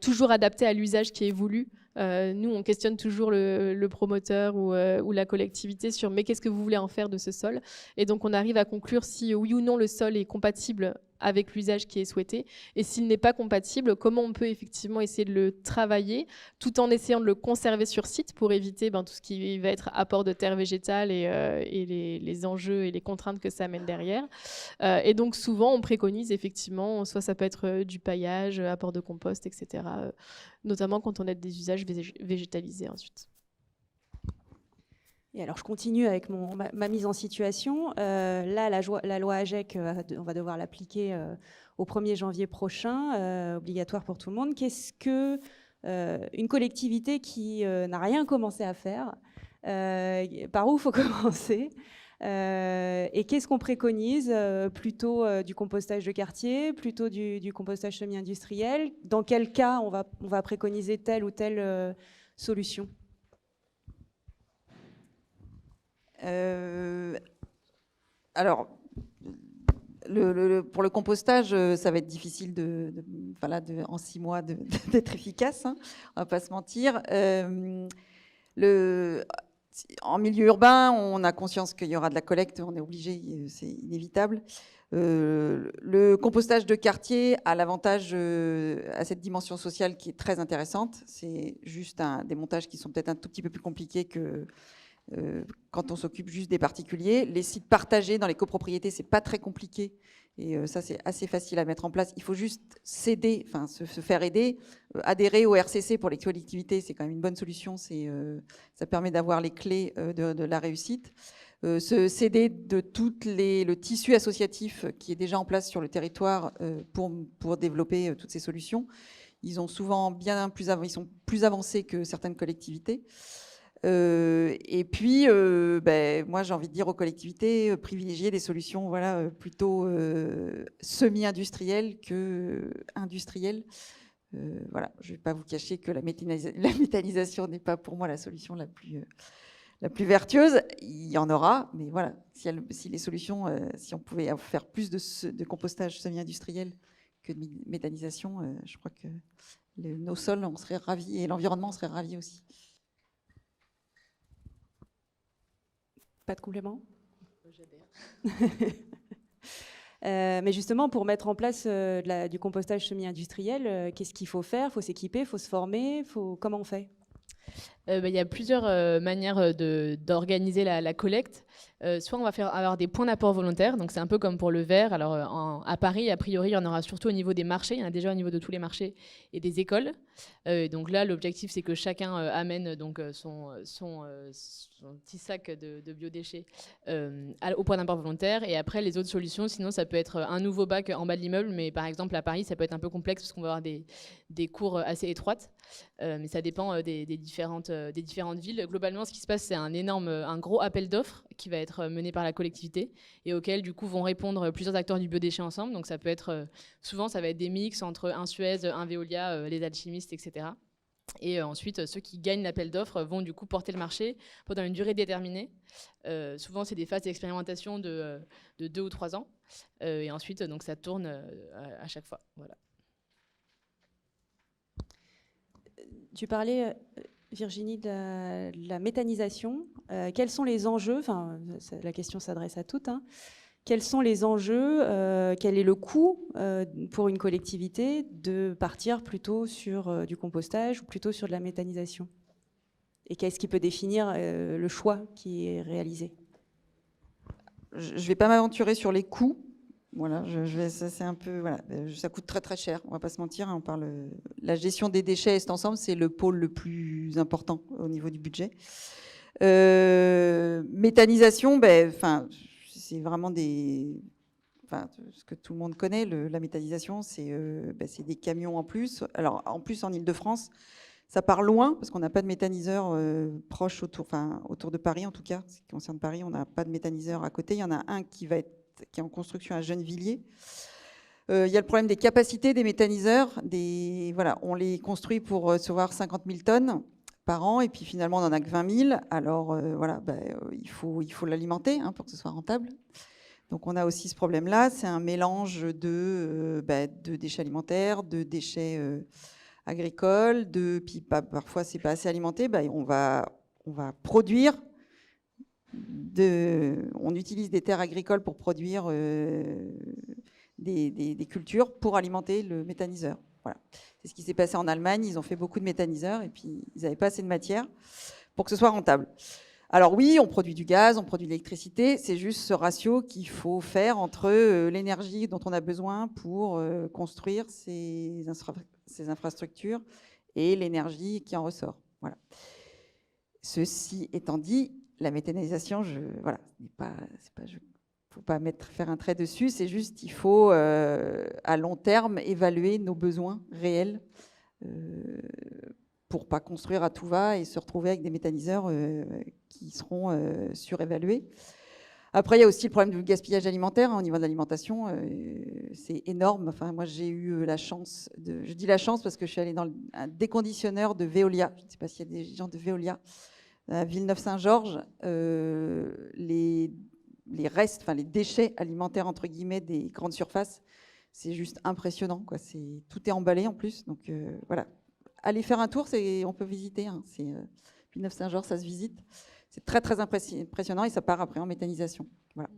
toujours adaptées à l'usage qui est voulu. Nous, on questionne toujours le promoteur ou la collectivité sur mais qu'est-ce que vous voulez en faire de ce sol? Et donc, on arrive à conclure si oui ou non le sol est compatible avec l'usage qui est souhaité. Et s'il n'est pas compatible, comment on peut effectivement essayer de le travailler tout en essayant de le conserver sur site pour éviter tout ce qui va être apport de terre végétale et les enjeux et les contraintes que ça amène derrière. Et donc, souvent, on préconise effectivement, soit ça peut être du paillage, apport de compost, etc., notamment quand on a des usages végétalisés ensuite. Et alors, je continue avec ma mise en situation. Là, la loi AGEC, on va devoir l'appliquer au 1er janvier prochain, obligatoire pour tout le monde. Qu'est-ce que une collectivité qui n'a rien commencé à faire, par où il faut commencer, et qu'est-ce qu'on préconise, plutôt du compostage de quartier, plutôt du compostage semi-industriel, dans quel cas on va préconiser telle ou telle solution? Alors, pour le compostage, ça va être difficile en 6 mois d'être efficace, hein, on va pas se mentir. En milieu urbain, on a conscience qu'il y aura de la collecte, on est obligé, c'est inévitable. Le compostage de quartier a l'avantage à cette dimension sociale qui est très intéressante. C'est juste des montages qui sont peut-être un tout petit peu plus compliqués que quand on s'occupe juste des particuliers. Les sites partagés dans les copropriétés, c'est pas très compliqué. Et ça, c'est assez facile à mettre en place. Il faut juste s'aider, enfin se faire aider. Adhérer au RCC pour les collectivités, c'est quand même une bonne solution. Ça permet d'avoir les clés de la réussite. S'aider de le tissu associatif qui est déjà en place sur le territoire pour développer toutes ces solutions. Ils sont plus avancés que certaines collectivités. Et puis, moi, j'ai envie de dire aux collectivités, privilégier des solutions plutôt semi-industrielles que industrielles. Voilà, je ne vais pas vous cacher que la méthanisation n'est pas pour moi la solution la plus vertueuse. Il y en aura, mais voilà, si les solutions, si on pouvait faire plus de compostage semi-industriel que de méthanisation, je crois que nos sols, on serait ravis et l'environnement serait ravi aussi. Pas de complément? Mais justement, pour mettre en place du compostage semi-industriel, qu'est-ce qu'il faut faire? Il faut s'équiper, il faut se former, comment on fait? Il y a plusieurs manières d'organiser la collecte. Soit on va avoir des points d'apport volontaires, donc c'est un peu comme pour le verre. Alors à Paris, a priori, il y en aura surtout au niveau des marchés, il y en a déjà au niveau de tous les marchés et des écoles. Donc là, l'objectif, c'est que chacun amène donc son petit sac de biodéchets au point d'apport volontaire. Et après, les autres solutions, sinon ça peut être un nouveau bac en bas de l'immeuble, mais par exemple à Paris, ça peut être un peu complexe parce qu'on va avoir des cours assez étroites. Mais ça dépend des différentes villes. Globalement, ce qui se passe, c'est un gros appel d'offres qui va être mené par la collectivité et auquel, du coup, vont répondre plusieurs acteurs du biodéchet ensemble. Donc, ça peut être, souvent, ça va être des mix entre un Suez, un Veolia, les alchimistes, etc. Et ensuite, ceux qui gagnent l'appel d'offres vont, du coup, porter le marché pendant une durée déterminée. Souvent, c'est des phases d'expérimentation de 2 ou 3 ans. Et ensuite, donc, ça tourne à chaque fois. Voilà. Tu parlais, Virginie, de la méthanisation. Quels sont les enjeux? Enfin, la question s'adresse à toutes. Hein. Quels sont les enjeux? Quel est le coût pour une collectivité de partir plutôt sur du compostage ou plutôt sur de la méthanisation? Et qu'est-ce qui peut définir le choix qui est réalisé? Je ne vais pas m'aventurer sur les coûts. Voilà, ça c'est un peu, voilà, ça coûte très très cher. On va pas se mentir. Hein, la gestion des déchets Est Ensemble, c'est le pôle le plus important au niveau du budget. Méthanisation, c'est vraiment ce que tout le monde connaît. La méthanisation, c'est des camions en plus. Alors en plus en Île-de-France, ça part loin parce qu'on n'a pas de méthaniseur proche autour de Paris en tout cas. Ce qui concerne Paris, on n'a pas de méthaniseur à côté. Il y en a un qui est en construction à Gennevilliers. Il y a le problème des capacités des méthaniseurs. On les construit pour recevoir 50 000 tonnes par an et puis finalement on n'en a que 20 000. Alors il faut l'alimenter pour que ce soit rentable. Donc on a aussi ce problème-là. C'est un mélange de déchets alimentaires, de déchets agricoles, puis parfois c'est pas assez alimenté. On va produire. On utilise des terres agricoles pour produire des cultures pour alimenter le méthaniseur. Voilà. C'est ce qui s'est passé en Allemagne. Ils ont fait beaucoup de méthaniseurs et puis ils n'avaient pas assez de matière pour que ce soit rentable. Alors oui, on produit du gaz, on produit de l'électricité. C'est juste ce ratio qu'il faut faire entre l'énergie dont on a besoin pour construire ces infrastructures et l'énergie qui en ressort. Voilà. Ceci étant dit, la méthanisation, faut pas faire un trait dessus. C'est juste, il faut à long terme évaluer nos besoins réels pour pas construire à tout va et se retrouver avec des méthaniseurs qui seront surévalués. Après, il y a aussi le problème du gaspillage alimentaire, hein, au niveau de l'alimentation. C'est énorme. Enfin, moi, j'ai eu la chance je dis la chance parce que je suis allée dans un déconditionneur de Veolia. Je ne sais pas s'il y a des gens de Veolia à Villeneuve-Saint-Georges. Les restes, enfin les déchets alimentaires entre guillemets des grandes surfaces, c'est juste impressionnant, quoi. Tout est emballé en plus. Donc voilà. Allez faire un tour, on peut visiter. Hein. Villeneuve-Saint-Georges, ça se visite. C'est très, très impressionnant et ça part après en méthanisation. Voilà.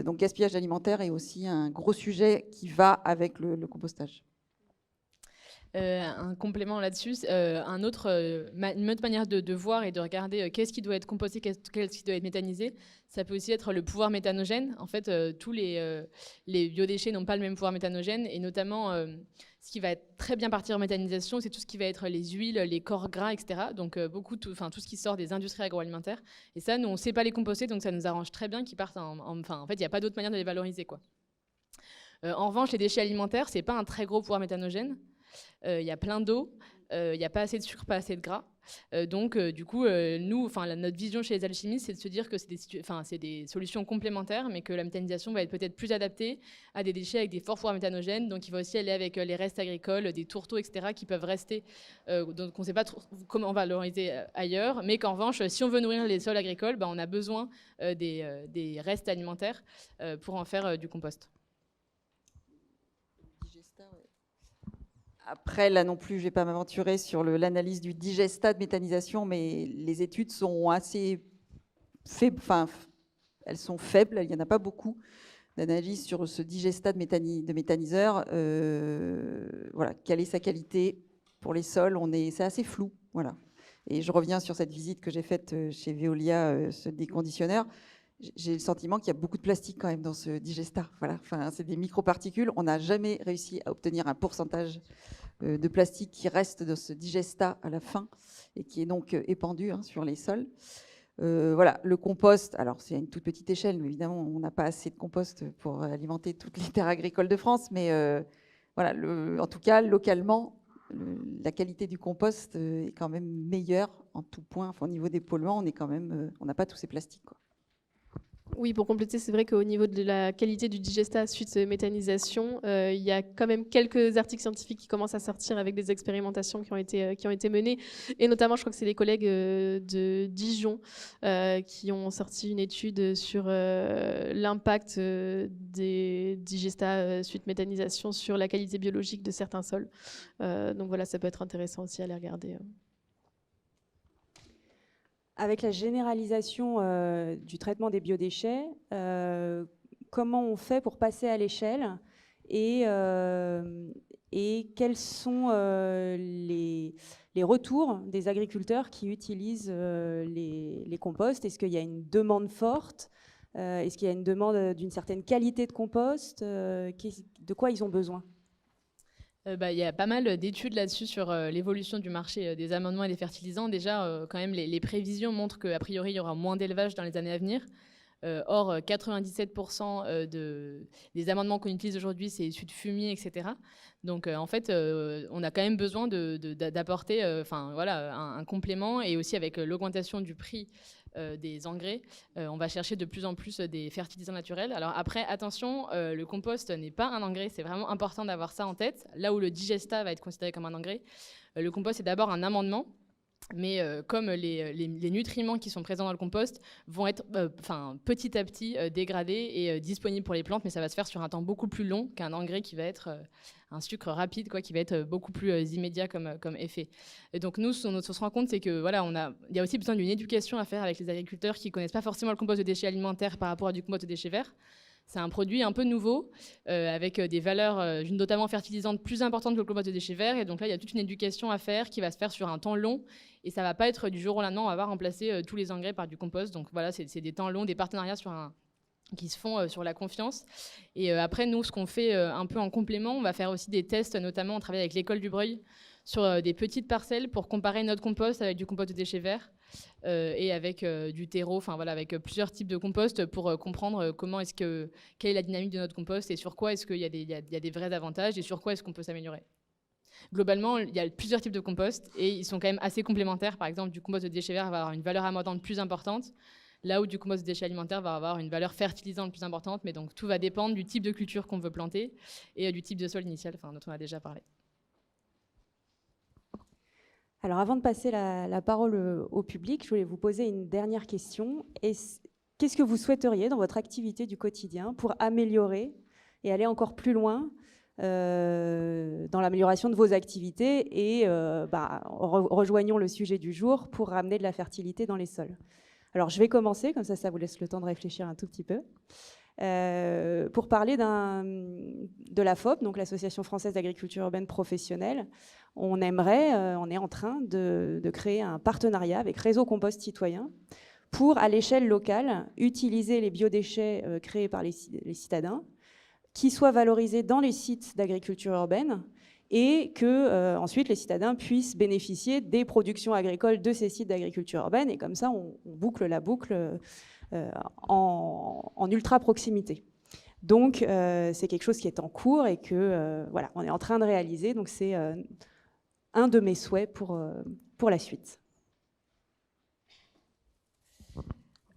Donc, gaspillage alimentaire est aussi un gros sujet qui va avec le compostage. Un complément là-dessus, une autre manière de voir et de regarder qu'est-ce qui doit être composté, qu'est-ce qui doit être méthanisé, ça peut aussi être le pouvoir méthanogène. En fait, tous les biodéchets n'ont pas le même pouvoir méthanogène, et notamment ce qui va être très bien partir en méthanisation, c'est tout ce qui va être les huiles, les corps gras, etc. Donc tout ce qui sort des industries agroalimentaires. Et ça, nous, on ne sait pas les composter, donc ça nous arrange très bien qu'ils partent en fait, il n'y a pas d'autre manière de les valoriser, quoi. En revanche, les déchets alimentaires, c'est pas un très gros pouvoir méthanogène. Il y a plein d'eau, il n'y a pas assez de sucre, pas assez de gras. Donc, du coup, notre vision chez les alchimistes, c'est de se dire que c'est des solutions complémentaires, mais que la méthanisation va être peut-être plus adaptée à des déchets avec des forts pouvoirs méthanogènes. Donc, il va aussi aller avec les restes agricoles, des tourteaux, etc., qui peuvent rester, donc on ne sait pas trop comment valoriser ailleurs. Mais qu'en revanche, si on veut nourrir les sols agricoles, on a besoin des restes alimentaires pour en faire du compost. Après, là non plus, je ne vais pas m'aventurer sur l'analyse du digestat de méthanisation, mais les études sont assez faibles, elles sont faibles, il n'y en a pas beaucoup d'analyses sur ce digestat de méthaniseur. Voilà, quelle est sa qualité pour les sols, c'est assez flou. Voilà. Et je reviens sur cette visite que j'ai faite chez Veolia, ce déconditionneur. J'ai le sentiment qu'il y a beaucoup de plastique quand même dans ce digestat. Voilà. C'est des microparticules. On n'a jamais réussi à obtenir un pourcentage de plastique qui reste dans ce digestat à la fin et qui est donc épandu sur les sols. Voilà, le compost, alors c'est à une toute petite échelle, mais évidemment, on n'a pas assez de compost pour alimenter toutes les terres agricoles de France. Mais voilà, en tout cas, localement, la qualité du compost est quand même meilleure en tout point. Enfin, au niveau des polluants, on n'a pas tous ces plastiques, quoi. Oui, pour compléter, c'est vrai qu'au niveau de la qualité du digestat suite méthanisation, il y a quand même quelques articles scientifiques qui commencent à sortir avec des expérimentations qui ont été menées. Et notamment, je crois que c'est les collègues de Dijon qui ont sorti une étude sur l'impact des digestats suite méthanisation sur la qualité biologique de certains sols. Donc voilà, ça peut être intéressant aussi à les regarder. Avec la généralisation du traitement des biodéchets, comment on fait pour passer à l'échelle et quels sont les retours des agriculteurs qui utilisent les composts? Est-ce qu'il y a une demande forte? Est-ce qu'il y a une demande d'une certaine qualité de compost? De quoi ils ont besoin? Il y a pas mal d'études là-dessus sur l'évolution du marché des amendements et des fertilisants. Déjà, quand même, les prévisions montrent qu'a priori, il y aura moins d'élevage dans les années à venir. Or, 97% des amendements qu'on utilise aujourd'hui, c'est issu de fumier, etc. Donc, en fait, on a quand même besoin d'apporter un complément. Et aussi, avec l'augmentation du prix des engrais, on va chercher de plus en plus des fertilisants naturels. Alors après, attention, le compost n'est pas un engrais, c'est vraiment important d'avoir ça en tête. Là où le digestat va être considéré comme un engrais, le compost est d'abord un amendement. Mais comme les nutriments qui sont présents dans le compost vont être petit à petit dégradés et disponibles pour les plantes, mais ça va se faire sur un temps beaucoup plus long qu'un engrais qui va être un sucre rapide, qui va être beaucoup plus immédiat comme effet. Et donc nous, ce qu'on se rend compte, c'est que voilà, il y a aussi besoin d'une éducation à faire avec les agriculteurs qui connaissent pas forcément le compost de déchets alimentaires par rapport à du compost de déchets verts. C'est un produit un peu nouveau, avec des valeurs notamment fertilisantes plus importantes que le compost de déchets verts. Et donc là, il y a toute une éducation à faire qui va se faire sur un temps long. Et ça ne va pas être du jour au lendemain, on va remplacer tous les engrais par du compost. Donc voilà, c'est des temps longs, des partenariats qui se font sur la confiance. Et après, nous, ce qu'on fait un peu en complément, on va faire aussi des tests, notamment on travaille avec l'école du Breuil sur des petites parcelles pour comparer notre compost avec du compost de déchets verts et avec du terreau, avec plusieurs types de compost pour comprendre quelle est la dynamique de notre compost et sur quoi est-ce qu'il y a des vrais avantages et sur quoi est-ce qu'on peut s'améliorer. Globalement, il y a plusieurs types de compost et ils sont quand même assez complémentaires. Par exemple, du compost de déchets verts va avoir une valeur amendante plus importante, là où du compost de déchets alimentaires va avoir une valeur fertilisante plus importante. Mais donc tout va dépendre du type de culture qu'on veut planter et du type de sol initial, dont on a déjà parlé. Alors avant de passer la parole au public, je voulais vous poser une dernière question. Qu'est-ce que vous souhaiteriez dans votre activité du quotidien pour améliorer et aller encore plus loin dans l'amélioration de vos activités et rejoignons le sujet du jour pour ramener de la fertilité dans les sols. Alors je vais commencer, comme ça vous laisse le temps de réfléchir un tout petit peu. Pour parler de la FOP, donc l'Association française d'agriculture urbaine professionnelle, on est en train de créer un partenariat avec Réseau Compost Citoyen pour, à l'échelle locale, utiliser les biodéchets créés par les citadins, qui soient valorisés dans les sites d'agriculture urbaine et que ensuite les citadins puissent bénéficier des productions agricoles de ces sites d'agriculture urbaine. Et comme ça, on boucle la boucle en ultra proximité. Donc, c'est quelque chose qui est en cours et que voilà, on est en train de réaliser. Donc, c'est un de mes souhaits pour la suite.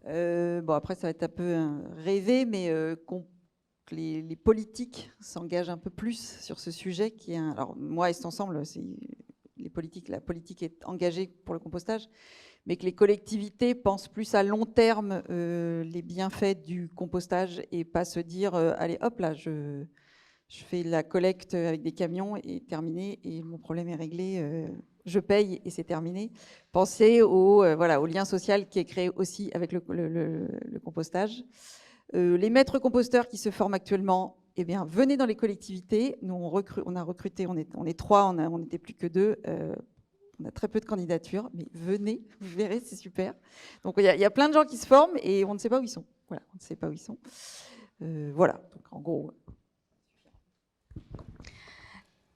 Bon, après, ça va être un peu rêvé, mais que les politiques s'engagent un peu plus sur ce sujet qui est alors moi Est Ensemble, la politique est engagée pour le compostage, mais que les collectivités pensent plus à long terme les bienfaits du compostage et pas se dire allez hop là je fais la collecte avec des camions et terminé et mon problème est réglé, je paye et c'est terminé. Pensez au lien social qui est créé aussi avec le compostage. Les maîtres composteurs qui se forment actuellement, eh bien, venez dans les collectivités. Nous, on a recruté, on est 3, on n'était plus que 2. On a très peu de candidatures, mais venez, vous verrez, c'est super. Donc, il y a plein de gens qui se forment et on ne sait pas où ils sont. Voilà, on ne sait pas où ils sont. Voilà, donc en gros.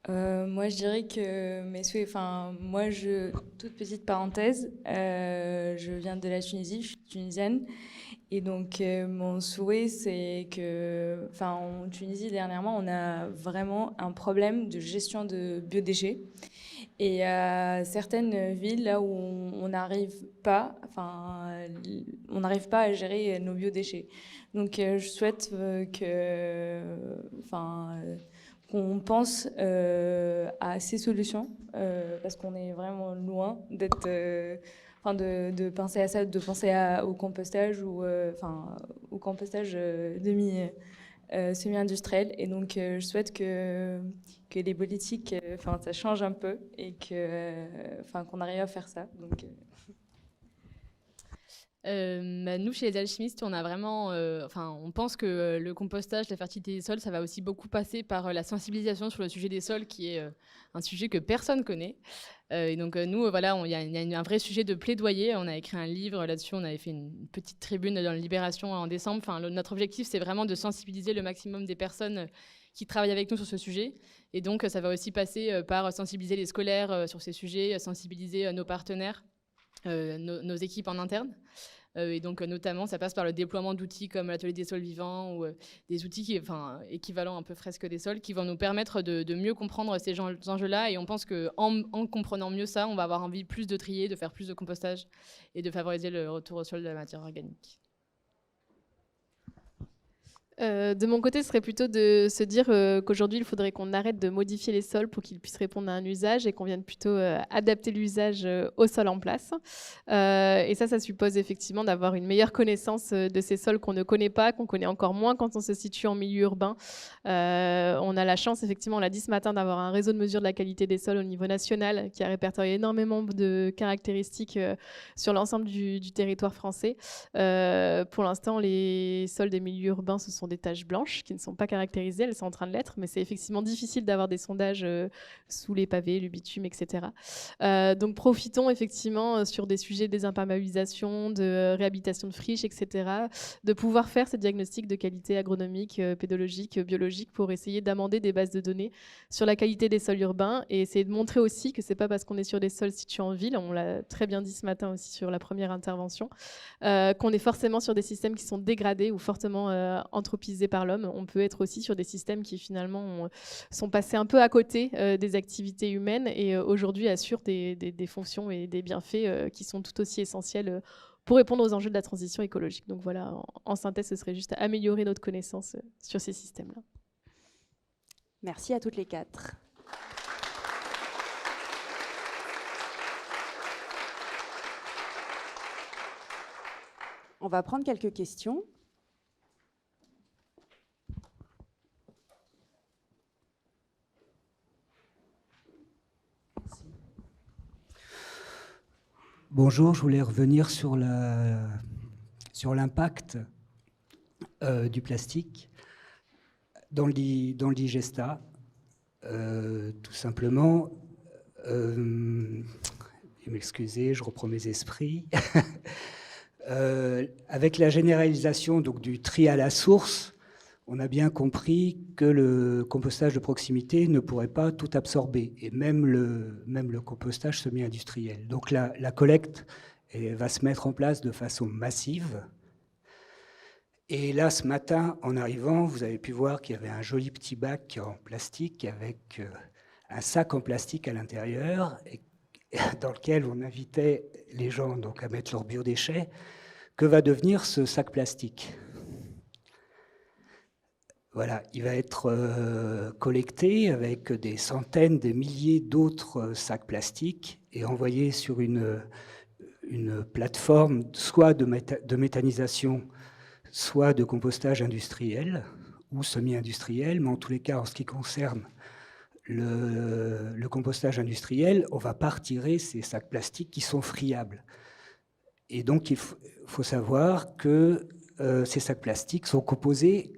Moi, je dirais que mes souhaits, moi, toute petite parenthèse, je viens de la Tunisie, je suis tunisienne, et donc mon souhait, c'est que, en Tunisie, dernièrement, on a vraiment un problème de gestion de biodéchets, et à certaines villes, là où on n'arrive pas à gérer nos biodéchets. Donc, je souhaite qu'on pense à ces solutions, parce qu'on est vraiment loin d'être, de penser à ça, de penser au compostage ou au compostage semi-industriel. Et donc, je souhaite que les politiques, ça change un peu et qu'on arrive à faire ça. Donc, nous, chez les alchimistes, on a vraiment, on pense que le compostage, la fertilité des sols, ça va aussi beaucoup passer par la sensibilisation sur le sujet des sols, qui est un sujet que personne connaît. Et donc nous, voilà, il y a un vrai sujet de plaidoyer. On a écrit un livre là-dessus, on avait fait une petite tribune dans la Libération en décembre. Notre objectif, c'est vraiment de sensibiliser le maximum des personnes qui travaillent avec nous sur ce sujet. Et donc, ça va aussi passer par sensibiliser les scolaires sur ces sujets, sensibiliser nos partenaires, nos équipes en interne. Et donc, notamment, ça passe par le déploiement d'outils comme l'atelier des sols vivants ou des outils équivalents un peu fresques des sols qui vont nous permettre de mieux comprendre ces enjeux-là. Et on pense qu'en comprenant mieux ça, on va avoir envie plus de trier, de faire plus de compostage et de favoriser le retour au sol de la matière organique. De mon côté, ce serait plutôt de se dire qu'aujourd'hui, il faudrait qu'on arrête de modifier les sols pour qu'ils puissent répondre à un usage et qu'on vienne plutôt adapter l'usage au sol en place. Et ça suppose effectivement d'avoir une meilleure connaissance de ces sols qu'on ne connaît pas, qu'on connaît encore moins quand on se situe en milieu urbain. On a la chance, effectivement, on l'a dit ce matin, d'avoir un réseau de mesure de la qualité des sols au niveau national qui a répertorié énormément de caractéristiques sur l'ensemble du territoire français. Pour l'instant, les sols des milieux urbains, ce sont des taches blanches qui ne sont pas caractérisées, elles sont en train de l'être, mais c'est effectivement difficile d'avoir des sondages sous les pavés, le bitume, etc. Donc profitons effectivement sur des sujets de désimperméabilisation, de réhabilitation de friches, etc., de pouvoir faire ces diagnostics de qualité agronomique, pédologique, biologique pour essayer d'amender des bases de données sur la qualité des sols urbains et essayer de montrer aussi que c'est pas parce qu'on est sur des sols situés en ville, on l'a très bien dit ce matin aussi sur la première intervention, qu'on est forcément sur des systèmes qui sont dégradés ou fortement anthropogènes anthropisés par l'homme. On peut être aussi sur des systèmes qui finalement sont passés un peu à côté des activités humaines et aujourd'hui assurent des fonctions et des bienfaits qui sont tout aussi essentiels pour répondre aux enjeux de la transition écologique. Donc voilà, en synthèse, ce serait juste améliorer notre connaissance sur ces systèmes-là. Merci à toutes les quatre. On va prendre quelques questions. Bonjour, je voulais revenir sur l'impact du plastique dans le digestat. Tout simplement, m'excusez, je reprends mes esprits. Avec la généralisation donc, du tri à la source, on a bien compris que le compostage de proximité ne pourrait pas tout absorber, et même le compostage semi-industriel. Donc la collecte va se mettre en place de façon massive. Et là, ce matin, en arrivant, vous avez pu voir qu'il y avait un joli petit bac en plastique avec un sac en plastique à l'intérieur, dans lequel on invitait les gens donc, à mettre leurs biodéchets. Que va devenir ce sac plastique ? Voilà, il va être collecté avec des centaines, des milliers d'autres sacs plastiques et envoyé sur une plateforme soit de méthanisation, soit de compostage industriel ou semi-industriel, mais en tous les cas, en ce qui concerne le compostage industriel, on ne va pas retirer ces sacs plastiques qui sont friables. Et donc, il faut savoir que ces sacs plastiques sont composés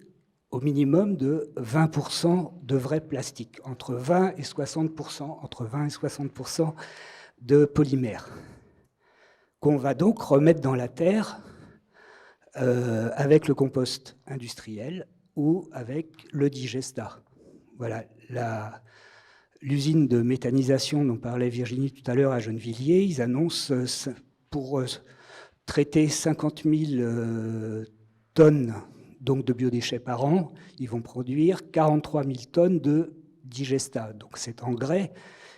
au minimum de 20% de vrai plastique, entre 20 et 60% de polymère, qu'on va donc remettre dans la terre avec le compost industriel ou avec le digestat. Voilà, l'usine de méthanisation dont parlait Virginie tout à l'heure à Gennevilliers, ils annoncent pour traiter 50 000 tonnes donc de biodéchets par an, ils vont produire 43 000 tonnes de digestat. Donc cet engrais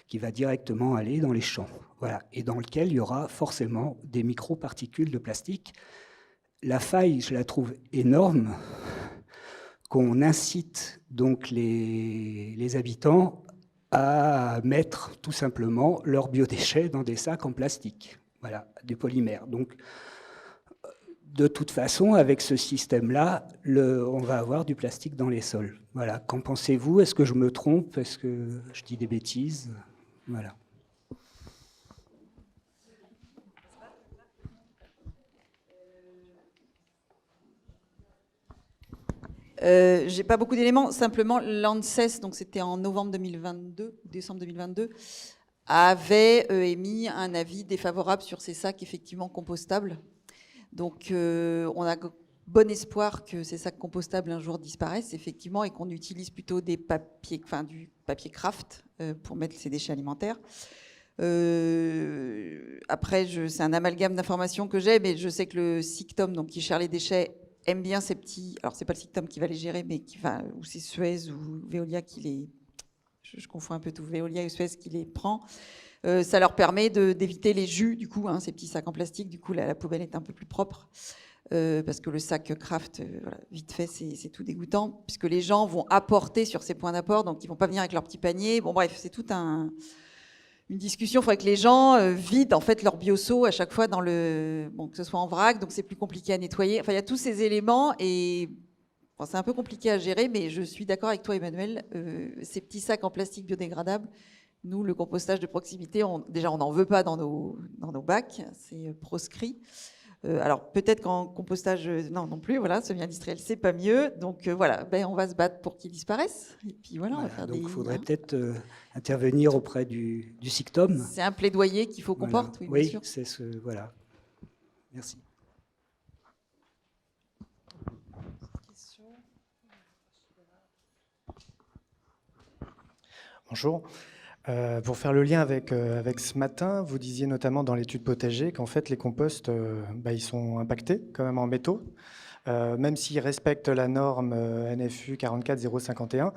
qui va directement aller dans les champs. Voilà, et dans lequel il y aura forcément des microparticules de plastique. La faille, je la trouve énorme, qu'on incite donc les habitants à mettre tout simplement leurs biodéchets dans des sacs en plastique, voilà, du polymère. Donc, de toute façon, avec ce système-là, on va avoir du plastique dans les sols. Voilà. Qu'en pensez-vous ? Est-ce que je me trompe ? Est-ce que je dis des bêtises ? Voilà. J'ai pas beaucoup d'éléments. Simplement, l'ANSES, donc c'était en novembre 2022, décembre 2022, avait émis un avis défavorable sur ces sacs effectivement compostables. Donc, on a bon espoir que ces sacs compostables un jour disparaissent effectivement et qu'on utilise plutôt du papier craft pour mettre ces déchets alimentaires. Après, c'est un amalgame d'informations que j'ai, mais je sais que le SICTOM, donc qui gère les déchets, aime bien ces petits. Alors, c'est pas le SICTOM qui va les gérer, mais ou c'est Suez ou Veolia qui les. Je confonds un peu tout, Veolia et Suez qui les prend. Ça leur permet d'éviter les jus, du coup, ces petits sacs en plastique. Du coup, la poubelle est un peu plus propre. Parce que le sac craft, voilà, vite fait, c'est tout dégoûtant. Puisque les gens vont apporter sur ces points d'apport, donc ils ne vont pas venir avec leur petit panier. Bon, bref, c'est toute une discussion. Il faudrait que les gens vident en fait leur bioseau à chaque fois que ce soit en vrac, donc c'est plus compliqué à nettoyer. Enfin, il y a tous ces éléments et c'est un peu compliqué à gérer, mais je suis d'accord avec toi, Emmanuel. Ces petits sacs en plastique biodégradables, nous, le compostage de proximité, déjà, on n'en veut pas dans nos bacs, c'est proscrit. Alors, peut-être qu'en compostage, non plus, voilà, semi-industriel, c'est pas mieux. Donc, voilà, on va se battre pour qu'ils disparaissent. Et puis, voilà, on va faire donc, il faudrait peut-être intervenir auprès du SICTOM. C'est un plaidoyer qu'il faut qu'on porte, oui, bien sûr. C'est ce... Voilà. Merci. Bonjour. Pour faire le lien avec ce matin, vous disiez notamment dans l'étude potager qu'en fait les composts, ils sont impactés quand même en métaux. même s'ils respectent la norme NFU 44051,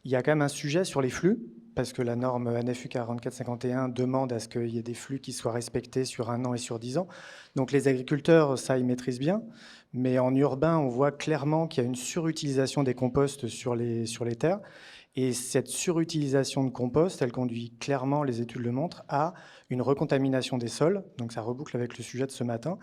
il y a quand même un sujet sur les flux, parce que la norme NFU 4451 demande à ce qu'il y ait des flux qui soient respectés sur 1 an et sur 10 ans. Donc les agriculteurs, ça, ils maîtrisent bien. Mais en urbain, on voit clairement qu'il y a une surutilisation des composts sur les terres. Et cette surutilisation de compost, elle conduit clairement, les études le montrent, à une recontamination des sols. Donc ça reboucle avec le sujet de ce matin.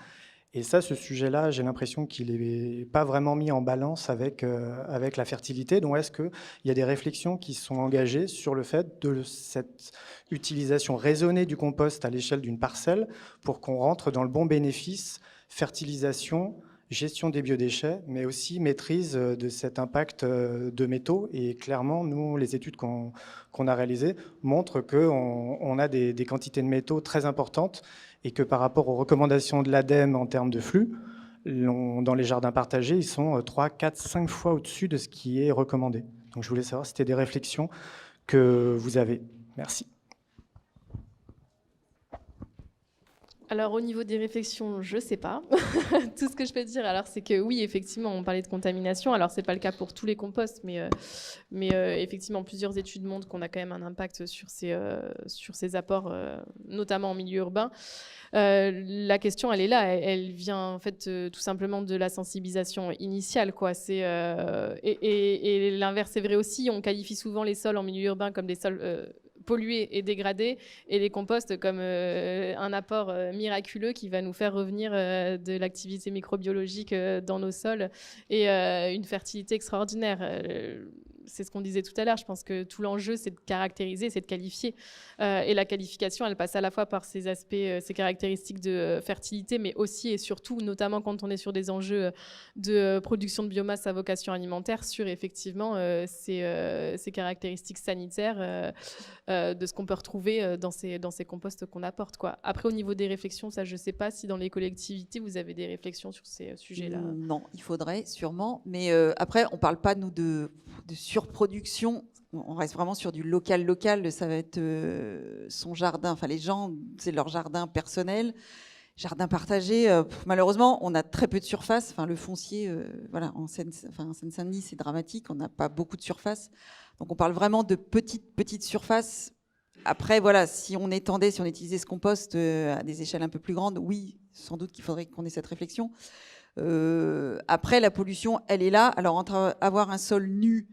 Et ça, ce sujet-là, j'ai l'impression qu'il n'est pas vraiment mis en balance avec la fertilité. Donc, est-ce qu'il y a des réflexions qui sont engagées sur le fait de cette utilisation raisonnée du compost à l'échelle d'une parcelle pour qu'on rentre dans le bon bénéfice, fertilisation, gestion des biodéchets, mais aussi maîtrise de cet impact de métaux. Et clairement, nous, les études qu'on a réalisées montrent qu'on a des quantités de métaux très importantes et que par rapport aux recommandations de l'ADEME en termes de flux, dans les jardins partagés, ils sont 3, 4, 5 fois au-dessus de ce qui est recommandé. Donc je voulais savoir si c'était des réflexions que vous avez. Merci. Alors au niveau des réflexions, je ne sais pas. Tout ce que je peux dire, alors c'est que oui, effectivement, on parlait de contamination. Alors c'est pas le cas pour tous les composts, mais effectivement, plusieurs études montrent qu'on a quand même un impact sur ces apports, notamment en milieu urbain. La question, elle est là. Elle vient en fait tout simplement de la sensibilisation initiale, quoi. Et l'inverse est vrai aussi. On qualifie souvent les sols en milieu urbain comme des sols pollués et dégradés, et les composts comme un apport miraculeux qui va nous faire revenir de l'activité microbiologique dans nos sols et une fertilité extraordinaire. C'est ce qu'on disait tout à l'heure. Je pense que tout l'enjeu, c'est de caractériser, c'est de qualifier. Et la qualification, elle passe à la fois par ces aspects, ces caractéristiques de fertilité, mais aussi et surtout, notamment quand on est sur des enjeux de production de biomasse à vocation alimentaire, sur effectivement ces caractéristiques sanitaires de ce qu'on peut retrouver dans ces composts qu'on apporte, quoi. Après, au niveau des réflexions, ça, je ne sais pas si dans les collectivités, vous avez des réflexions sur ces sujets-là. Non, il faudrait sûrement. Mais après, on ne parle pas, nous, de surproduction. On reste vraiment sur du local. Ça va être son jardin. Enfin, les gens, c'est leur jardin personnel. Jardin partagé, malheureusement, on a très peu de surface. Enfin, le foncier, voilà, en Seine-Saint-Denis, c'est dramatique. On n'a pas beaucoup de surface. Donc, on parle vraiment de petites surfaces. Après, voilà, si on utilisait ce compost à des échelles un peu plus grandes, oui, sans doute qu'il faudrait qu'on ait cette réflexion. Après, la pollution, elle est là. Alors, entre avoir un sol nu,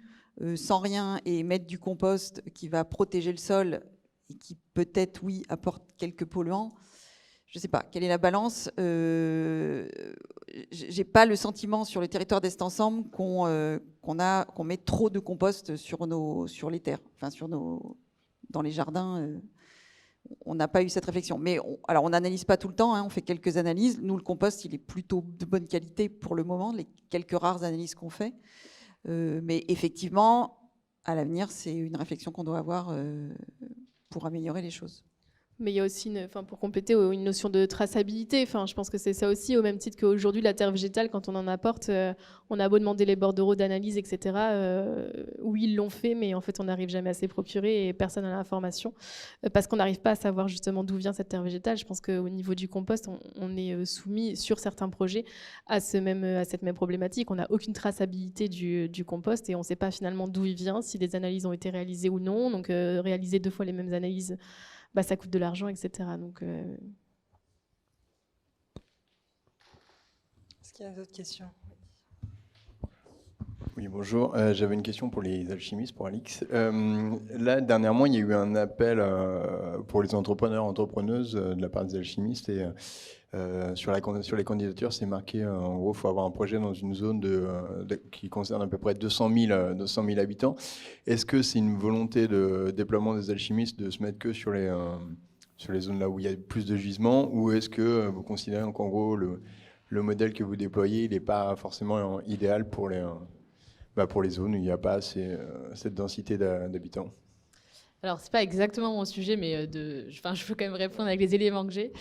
sans rien, et mettre du compost qui va protéger le sol et qui peut-être, oui, apporte quelques polluants, je ne sais pas, quelle est la balance. J'ai pas le sentiment sur le territoire d'Est Ensemble qu'on met trop de compost sur les terres, enfin dans les jardins. On n'a pas eu cette réflexion. Mais on n'analyse pas tout le temps, hein, on fait quelques analyses. Nous, le compost, il est plutôt de bonne qualité pour le moment, les quelques rares analyses qu'on fait. Mais effectivement, à l'avenir, c'est une réflexion qu'on doit avoir pour améliorer les choses. Mais il y a aussi, pour compléter, une notion de traçabilité. Je pense que c'est ça aussi, au même titre qu'aujourd'hui, la terre végétale, quand on en apporte, on a beau demander les bordereaux d'analyse, etc. Oui, ils l'ont fait, mais en fait, on n'arrive jamais à se les procurer et personne n'a l'information parce qu'on n'arrive pas à savoir justement d'où vient cette terre végétale. Je pense qu'au niveau du compost, on est soumis sur certains projets à cette même problématique. On n'a aucune traçabilité du compost et on ne sait pas finalement d'où il vient, si des analyses ont été réalisées ou non. Donc, réaliser 2 fois les mêmes analyses, ça coûte de l'argent, etc. Donc, Est-ce qu'il y a d'autres questions ? Oui, bonjour. J'avais une question pour les alchimistes, pour Alix. Là, dernièrement, il y a eu un appel pour les entrepreneuses de la part des alchimistes. Et sur les candidatures, c'est marqué, en gros, il faut avoir un projet dans une zone qui concerne à peu près 200 000 habitants. Est-ce que c'est une volonté de déploiement des alchimistes de se mettre que sur les zones là où il y a plus de gisements, ou est-ce que vous considérez qu'en gros, le modèle que vous déployez, il n'est pas forcément idéal pour les zones où il n'y a pas cette densité d'habitants? Alors, c'est pas exactement mon sujet, mais je peux quand même répondre avec les éléments que j'ai.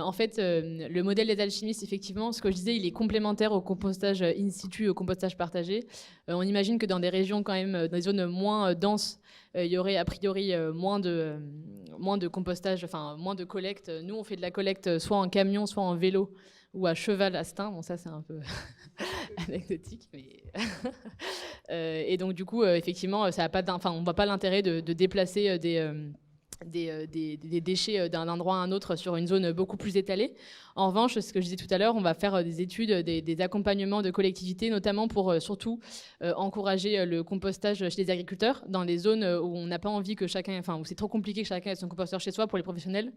En fait, le modèle des alchimistes, effectivement, ce que je disais, il est complémentaire au compostage in situ, au compostage partagé. On imagine que dans des régions quand même, dans des zones moins denses, il y aurait a priori moins de compostage, enfin moins de collecte. Nous, on fait de la collecte soit en camion, soit en vélo. ou à cheval à Stein. Bon, ça, c'est un peu anecdotique. Mais et donc, du coup, effectivement, ça a pas on ne voit pas l'intérêt de déplacer des déchets d'un endroit à un autre sur une zone beaucoup plus étalée. En revanche, ce que je disais tout à l'heure, on va faire des études, des accompagnements de collectivités, notamment pour surtout encourager le compostage chez les agriculteurs dans les zones où on n'a pas envie que chacun, où c'est trop compliqué que chacun ait son composteur chez soi pour les professionnels.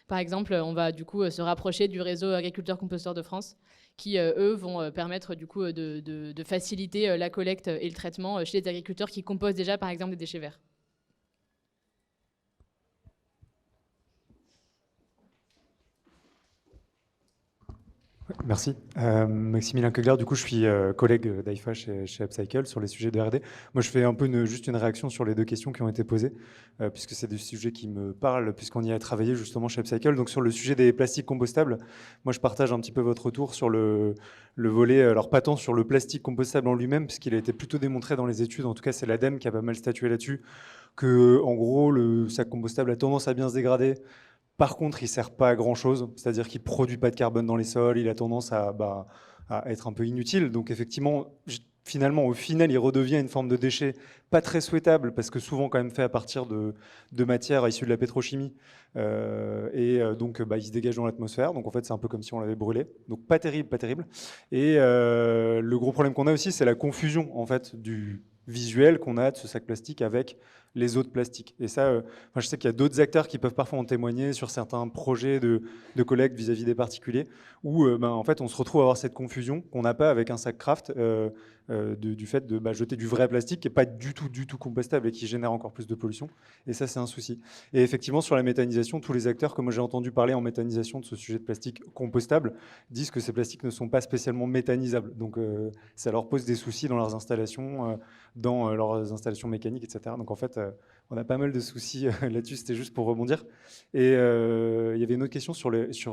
Par exemple, on va du coup se rapprocher du réseau agriculteurs-composteurs de France, qui eux vont permettre du coup de faciliter la collecte et le traitement chez les agriculteurs qui compostent déjà par exemple des déchets verts. Merci. Maximilien Kegler, du coup, je suis collègue d'AIFA chez Upcycle sur les sujets de R&D. Moi, je fais un peu juste une réaction sur les deux questions qui ont été posées, puisque c'est des sujets qui me parlent, puisqu'on y a travaillé justement chez Upcycle. Donc, sur le sujet des plastiques compostables, moi, je partage un petit peu votre retour sur le volet, alors pas tant sur le plastique compostable en lui-même, puisqu'il a été plutôt démontré dans les études, en tout cas, c'est l'ADEME qui a pas mal statué là-dessus, que, en gros, le sac compostable a tendance à bien se dégrader. Par contre, il ne sert pas à grand-chose, c'est-à-dire qu'il ne produit pas de carbone dans les sols, il a tendance à être un peu inutile. Donc effectivement, finalement, au final, il redevient une forme de déchet pas très souhaitable, parce que souvent quand même fait à partir de matières issues de la pétrochimie, donc il se dégage dans l'atmosphère. Donc en fait, c'est un peu comme si on l'avait brûlé. Donc pas terrible, pas terrible. Et le gros problème qu'on a aussi, c'est la confusion en fait du visuel qu'on a de ce sac plastique avec les autres plastiques. Et ça, je sais qu'il y a d'autres acteurs qui peuvent parfois en témoigner sur certains projets de collecte vis-à-vis des particuliers, où en fait, on se retrouve à avoir cette confusion qu'on n'a pas avec un sac craft du fait de jeter du vrai plastique qui n'est pas du tout compostable et qui génère encore plus de pollution. Et ça, c'est un souci. Et effectivement, sur la méthanisation, tous les acteurs, comme j'ai entendu parler en méthanisation de ce sujet de plastique compostable, disent que ces plastiques ne sont pas spécialement méthanisables. Donc, ça leur pose des soucis dans leurs installations, mécaniques, etc. Donc, en fait, on a pas mal de soucis là-dessus. C'était juste pour rebondir. Et il y avait une autre question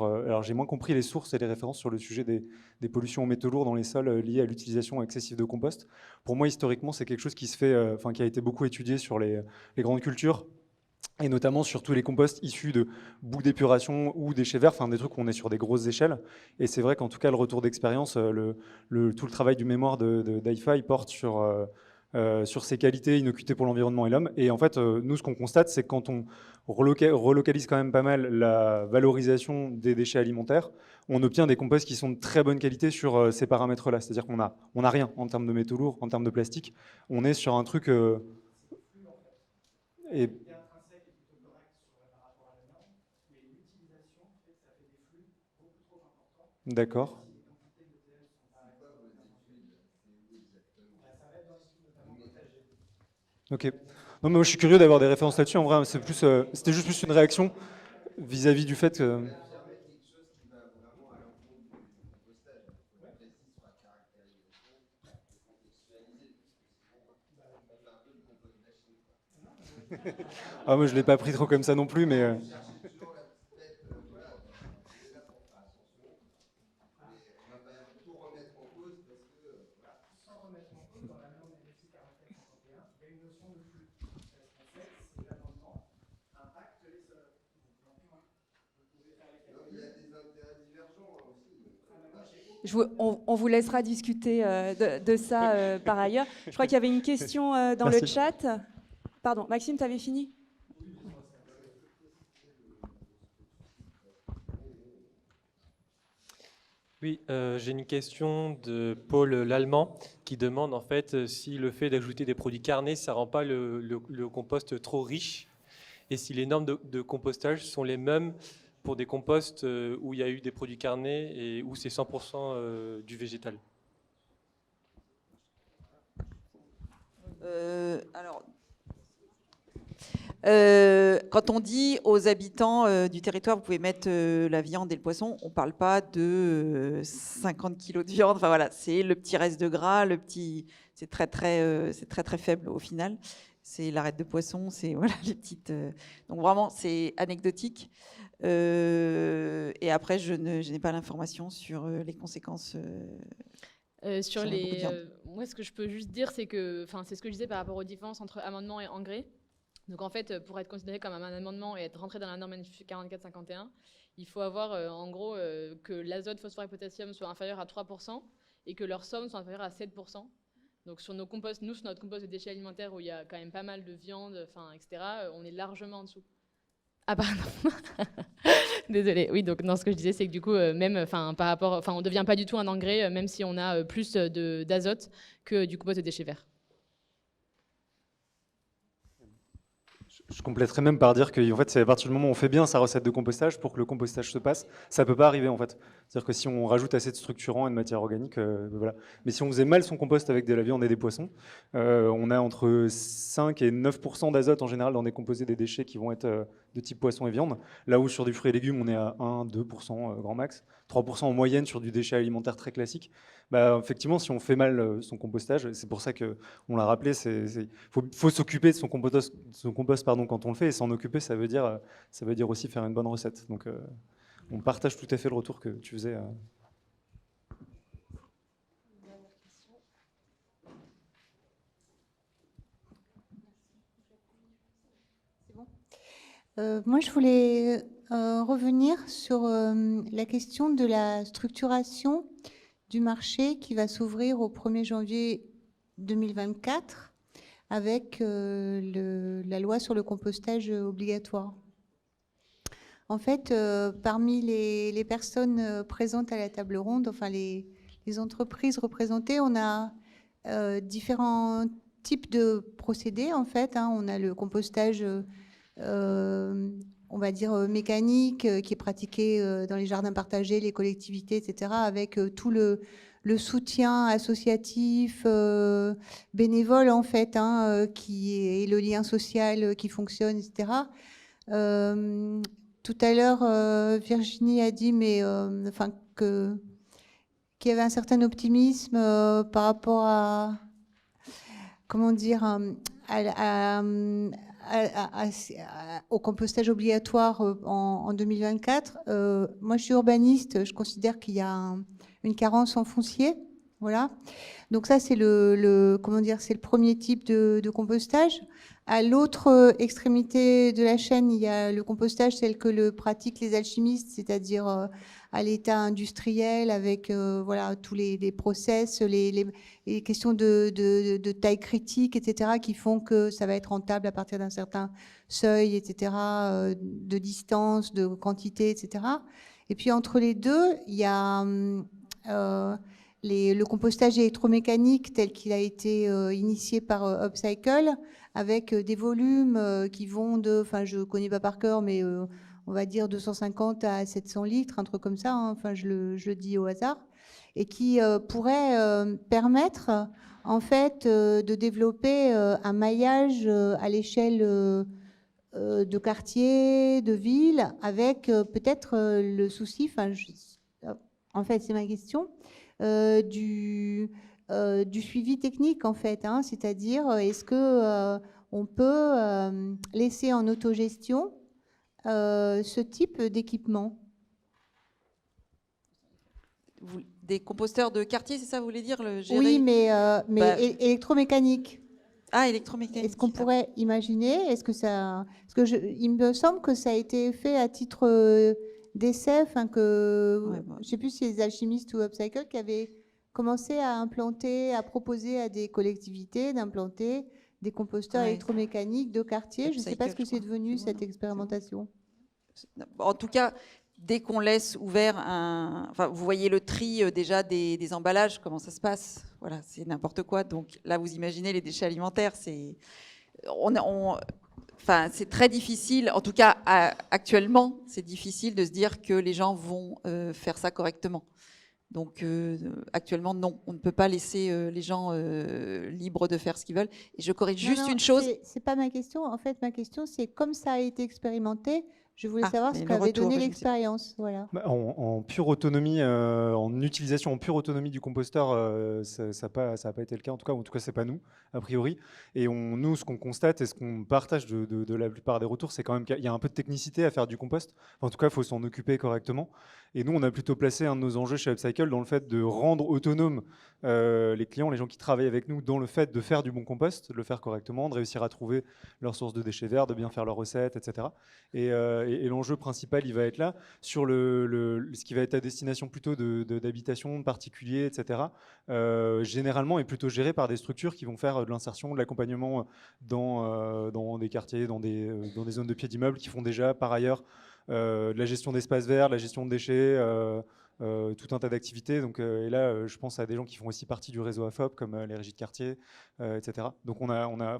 alors, j'ai moins compris les sources et les références sur le sujet des pollutions aux métaux lourds dans les sols liées à l'utilisation excessive de compost. Pour moi, historiquement, c'est quelque chose qui se fait, qui a été beaucoup étudié sur les grandes cultures, et notamment sur tous les composts issus de boues d'épuration ou déchets verts, des trucs où on est sur des grosses échelles. Et c'est vrai qu'en tout cas, le retour d'expérience, tout le travail du mémoire d'AIFA, il porte sur ses qualités, innocuité pour l'environnement et l'homme. Et en fait, nous, ce qu'on constate, c'est que quand on relocalise quand même pas mal la valorisation des déchets alimentaires, on obtient des composts qui sont de très bonne qualité sur ces paramètres-là. C'est-à-dire qu'on n'a rien en termes de métaux lourds, en termes de plastique. On est sur un truc... D'accord. Ok. Non, mais moi, je suis curieux d'avoir des références là-dessus. En vrai, c'était juste plus une réaction vis-à-vis du fait que... moi, je ne l'ai pas pris trop comme ça non plus, mais... On vous laissera discuter de ça par ailleurs. Je crois qu'il y avait une question dans le chat. Pardon, Maxime, tu avais fini ? Oui, j'ai une question de Paul Lallemand qui demande en fait si le fait d'ajouter des produits carnés, ça ne rend pas le compost trop riche, et si les normes de compostage sont les mêmes pour des composts où il y a eu des produits carnés et où c'est 100% du végétal. Quand on dit aux habitants du territoire, vous pouvez mettre la viande et le poisson, on ne parle pas de 50 kilos de viande. Enfin voilà, c'est le petit reste de gras, c'est très faible au final. C'est l'arête de poisson, c'est voilà les petites. Donc vraiment, c'est anecdotique. Et après, je n'ai pas l'information sur les conséquences. Moi, ce que je peux juste dire, c'est que, c'est ce que je disais par rapport aux différences entre amendement et engrais. Donc en fait, pour être considéré comme un amendement et être rentré dans la norme NFU 4451, Il faut avoir en gros que l'azote, phosphore et potassium soient inférieurs à 3% et que leur somme soit inférieure à 7%. Donc sur nos composts, sur notre compost de déchets alimentaires où il y a quand même pas mal de viande, etc., on est largement en dessous. Ah pardon. Désolée. Oui, donc non, ce que je disais, c'est que du coup, même, par rapport, on ne devient pas du tout un engrais, même si on a plus d'azote que du compost de déchets verts. Je compléterais même par dire que en fait, c'est à partir du moment où on fait bien sa recette de compostage, pour que le compostage se passe, ça ne peut pas arriver en fait. C'est-à-dire que si on rajoute assez de structurants et de matière organique, voilà. Mais si on faisait mal son compost avec de la viande et des poissons, on a entre 5 et 9% d'azote en général dans des composés des déchets qui vont être de type poisson et viande. Là où sur du fruits et légumes, on est à 1-2% grand max, 3% en moyenne sur du déchet alimentaire très classique. Bah, effectivement, si on fait mal son compostage, c'est pour ça qu'on l'a rappelé, faut s'occuper de son compost pardon, quand on le fait, et s'en occuper, ça veut dire aussi faire une bonne recette. Donc, on partage tout à fait le retour que tu faisais. Moi, je voulais revenir sur la question de la structuration du marché qui va s'ouvrir au 1er janvier 2024 avec la loi sur le compostage obligatoire. En fait, parmi les personnes présentes à la table ronde, enfin les entreprises représentées, on a différents types de procédés en fait. On a le compostage on va dire mécanique, qui est pratiqué dans les jardins partagés, les collectivités, etc., avec tout le soutien associatif, bénévole en fait, qui est le lien social qui fonctionne, etc. Tout à l'heure, Virginie a dit, qu'il y avait un certain optimisme par rapport à, comment dire, au compostage obligatoire en 2024. Moi, je suis urbaniste, je considère qu'il y a une carence en foncier. Voilà. Donc ça, c'est c'est le premier type de compostage. À l'autre extrémité de la chaîne, il y a le compostage tel que le pratiquent les alchimistes, c'est-à-dire à l'état industriel avec voilà, tous les process, les questions de taille critique, etc., qui font que ça va être rentable à partir d'un certain seuil, etc., de distance, de quantité, etc. Et puis entre les deux, il y a le compostage électromécanique tel qu'il a été initié par Upcycle, avec des volumes qui vont de, enfin je ne connais pas par cœur, mais on va dire 250 à 700 litres, un truc comme ça, enfin je le dis au hasard, et qui pourrait permettre en fait de développer un maillage à l'échelle de quartier, de ville, avec peut-être le souci, en fait c'est ma question, du suivi technique en fait, c'est-à-dire est-ce que on peut laisser en autogestion ce type d'équipement? Des composteurs de quartier, c'est ça vous voulez dire, le gérer? Oui, mais électromécanique. Ah, électromécanique. Est-ce qu'on pourrait imaginer, est-ce que ça, parce que il me semble que ça a été fait à titre d'essai, je ne sais plus si c'est les alchimistes ou Upcycle qui avaient commencé à implanter, à proposer à des collectivités d'implanter des composteurs électromécaniques de quartier. Je ne sais pas ce que c'est devenu cette expérimentation. En tout cas, dès qu'on laisse ouvert vous voyez le tri déjà des emballages, comment ça se passe. Voilà, c'est n'importe quoi. Donc là, vous imaginez les déchets alimentaires, c'est très difficile. En tout cas, actuellement, c'est difficile de se dire que les gens vont faire ça correctement. Donc actuellement, non, on ne peut pas laisser les gens libres de faire ce qu'ils veulent. Et je corrige juste une chose. C'est pas ma question. En fait, ma question, c'est comme ça a été expérimenté. Je voulais savoir ce qu'avait donné l'expérience. Voilà. En pure autonomie, en utilisation en pure autonomie du composteur, ça n'a pas été le cas. En tout cas, c'est pas nous, a priori. Et nous, ce qu'on constate et ce qu'on partage de la plupart des retours, c'est quand même qu'il y a un peu de technicité à faire du compost. En tout cas, il faut s'en occuper correctement. Et nous, on a plutôt placé un de nos enjeux chez Upcycle dans le fait de rendre autonome les clients, les gens qui travaillent avec nous, dans le fait de faire du bon compost, de le faire correctement, de réussir à trouver leur source de déchets verts, de bien faire leurs recettes, etc. Et et l'enjeu principal, il va être là. Sur ce qui va être à destination plutôt d'habitation, de particuliers, etc., généralement est plutôt géré par des structures qui vont faire de l'insertion, de l'accompagnement dans des quartiers, dans des zones de pied d'immeuble, qui font déjà par ailleurs de la gestion d'espaces verts, de la gestion de déchets, tout un tas d'activités. Donc, et là, je pense à des gens qui font aussi partie du réseau AFOP, comme les régies de quartier, etc. Donc on a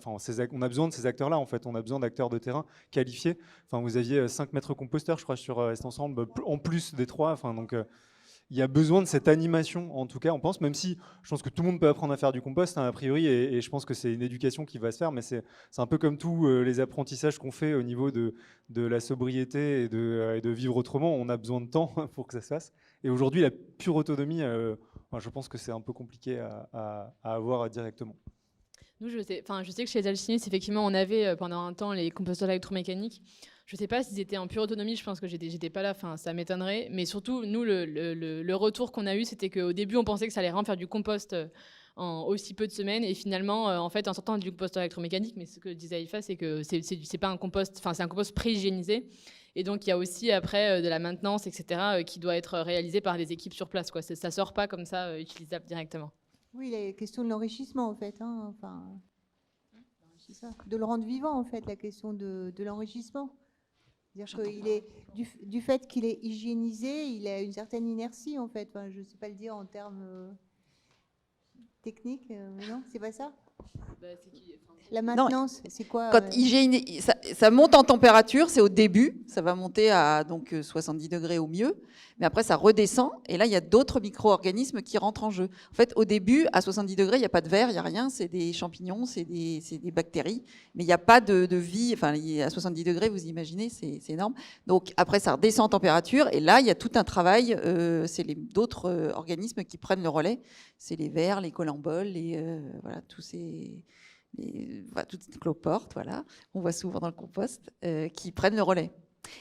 besoin de ces acteurs-là, en fait. On a besoin d'acteurs de terrain qualifiés. Enfin, vous aviez 5 maîtres composteurs, je crois, sur Est Ensemble, en plus des 3. Enfin, donc, il y a besoin de cette animation, en tout cas, on pense, même si je pense que tout le monde peut apprendre à faire du compost, hein, a priori, et je pense que c'est une éducation qui va se faire, mais c'est un peu comme tous les apprentissages qu'on fait au niveau de la sobriété et de vivre autrement. On a besoin de temps pour que ça se fasse. Et aujourd'hui, la pure autonomie, je pense que c'est un peu compliqué à avoir directement. Nous, je sais que chez les alchimistes, effectivement, on avait pendant un temps les composteurs électromécaniques. Je ne sais pas s'ils étaient en pure autonomie, je pense que j'étais pas là, ça m'étonnerait. Mais surtout, nous, le retour qu'on a eu, c'était qu'au début, on pensait que ça allait vraiment faire du compost en aussi peu de semaines. Et finalement, en fait, en sortant du composteur électromécanique, mais ce que disait Aïfa, c'est que c'est pas un compost, c'est un compost pré-hygiénisé. Et donc, il y a aussi après de la maintenance, etc., qui doit être réalisée par des équipes sur place, quoi. Ça ne sort pas comme ça, utilisable directement. Oui, la question de l'enrichissement, en fait. Hein, enfin, c'est ça. De le rendre vivant, en fait, la question de l'enrichissement. C'est-à-dire qu'il est, du fait qu'il est hygiénisé, il a une certaine inertie, en fait. Enfin, je ne sais pas le dire en termes techniques, mais non, c'est pas ça. La maintenance, c'est quoi Quand ça monte en température, c'est au début, ça va monter à donc 70 degrés au mieux, mais après ça redescend, et là il y a d'autres micro-organismes qui rentrent en jeu. En fait, au début, à 70 degrés, il n'y a pas de verre, il n'y a rien, c'est des champignons, c'est des bactéries, mais il n'y a pas de vie. Enfin, à 70 degrés, vous imaginez, c'est énorme. Donc après, ça redescend en température, et là il y a tout un travail, c'est d'autres organismes qui prennent le relais, c'est les vers, les colamboles, voilà, tous ces... toutes ces cloportes, voilà, on voit souvent dans le compost, qui prennent le relais.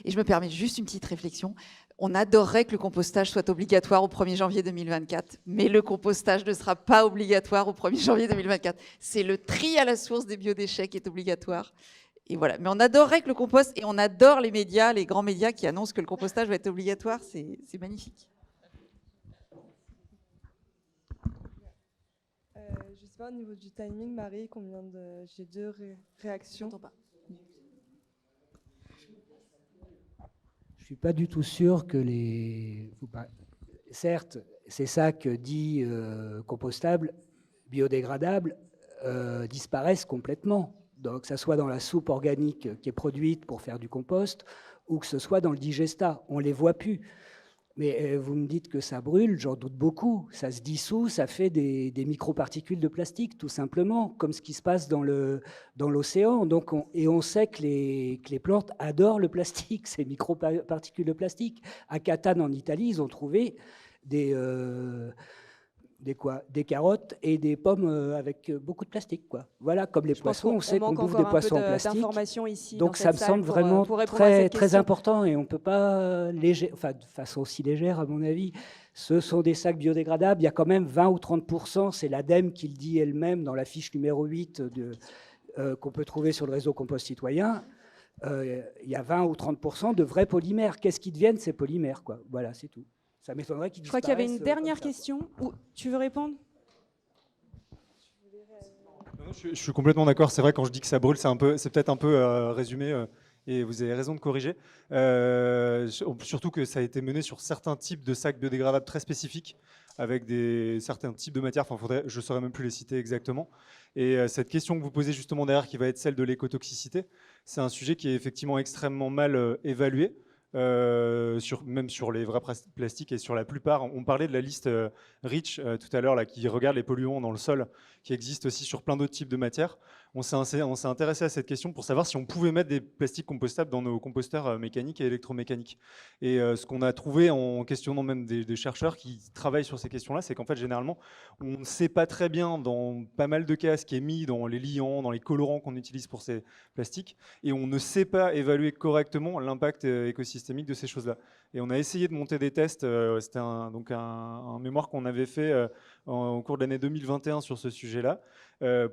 Et je me permets juste une petite réflexion. On adorerait que le compostage soit obligatoire au 1er janvier 2024, mais le compostage ne sera pas obligatoire au 1er janvier 2024. C'est le tri à la source des biodéchets qui est obligatoire. Et voilà. Mais on adorerait que le compost, et on adore les médias, les grands médias qui annoncent que le compostage va être obligatoire, c'est magnifique. Je ne sais pas au niveau du timing, Marie, j'ai 2 réactions. Je ne suis pas du tout sûr que certes, ces sacs dits compostables, biodégradables, disparaissent complètement. Donc, que ce soit dans la soupe organique qui est produite pour faire du compost ou que ce soit dans le digestat, on ne les voit plus. Mais vous me dites que ça brûle, j'en doute beaucoup. Ça se dissout, ça fait des microparticules de plastique, tout simplement, comme ce qui se passe dans l'océan. Donc, on sait que les plantes adorent le plastique, ces microparticules de plastique. À Catane, en Italie, ils ont trouvé des carottes et des pommes avec beaucoup de plastique, quoi. Voilà, comme les poissons, on sait qu'on bouffe des poissons en plastique. Ici, donc ça me semble vraiment très important, et on ne peut pas, de façon aussi légère à mon avis, ce sont des sacs biodégradables, il y a quand même 20 ou 30%, c'est l'ADEME qui le dit elle-même dans la fiche numéro 8 qu'on peut trouver sur le réseau Compost Citoyen. Il y a 20 ou 30% de vrais polymères. Qu'est-ce qu'ils deviennent, ces polymères, quoi. Voilà, c'est tout. Ça m'étonnerait qu'ils disparaissent. Je crois qu'il y avait une dernière question. Tu veux répondre ? Je suis complètement d'accord. C'est vrai, quand je dis que ça brûle, c'est peut-être un peu résumé, et vous avez raison de corriger. Surtout que ça a été mené sur certains types de sacs biodégradables très spécifiques, avec certains types de matières. Enfin, je ne saurais même plus les citer exactement. Et cette question que vous posez justement derrière, qui va être celle de l'écotoxicité, c'est un sujet qui est effectivement extrêmement mal évalué. Même sur les vrais plastiques et sur la plupart. On parlait de la liste REACH tout à l'heure, là, qui regarde les polluants dans le sol, qui existe aussi sur plein d'autres types de matières. On s'est intéressé à cette question pour savoir si on pouvait mettre des plastiques compostables dans nos composteurs mécaniques et électromécaniques. Et ce qu'on a trouvé en questionnant même des chercheurs qui travaillent sur ces questions-là, c'est qu'en fait, généralement, on ne sait pas très bien, dans pas mal de cas, ce qui est mis dans les liants, dans les colorants qu'on utilise pour ces plastiques, et on ne sait pas évaluer correctement l'impact écosystémique de ces choses-là. Et on a essayé de monter des tests, c'était un mémoire qu'on avait fait au cours de l'année 2021 sur ce sujet-là,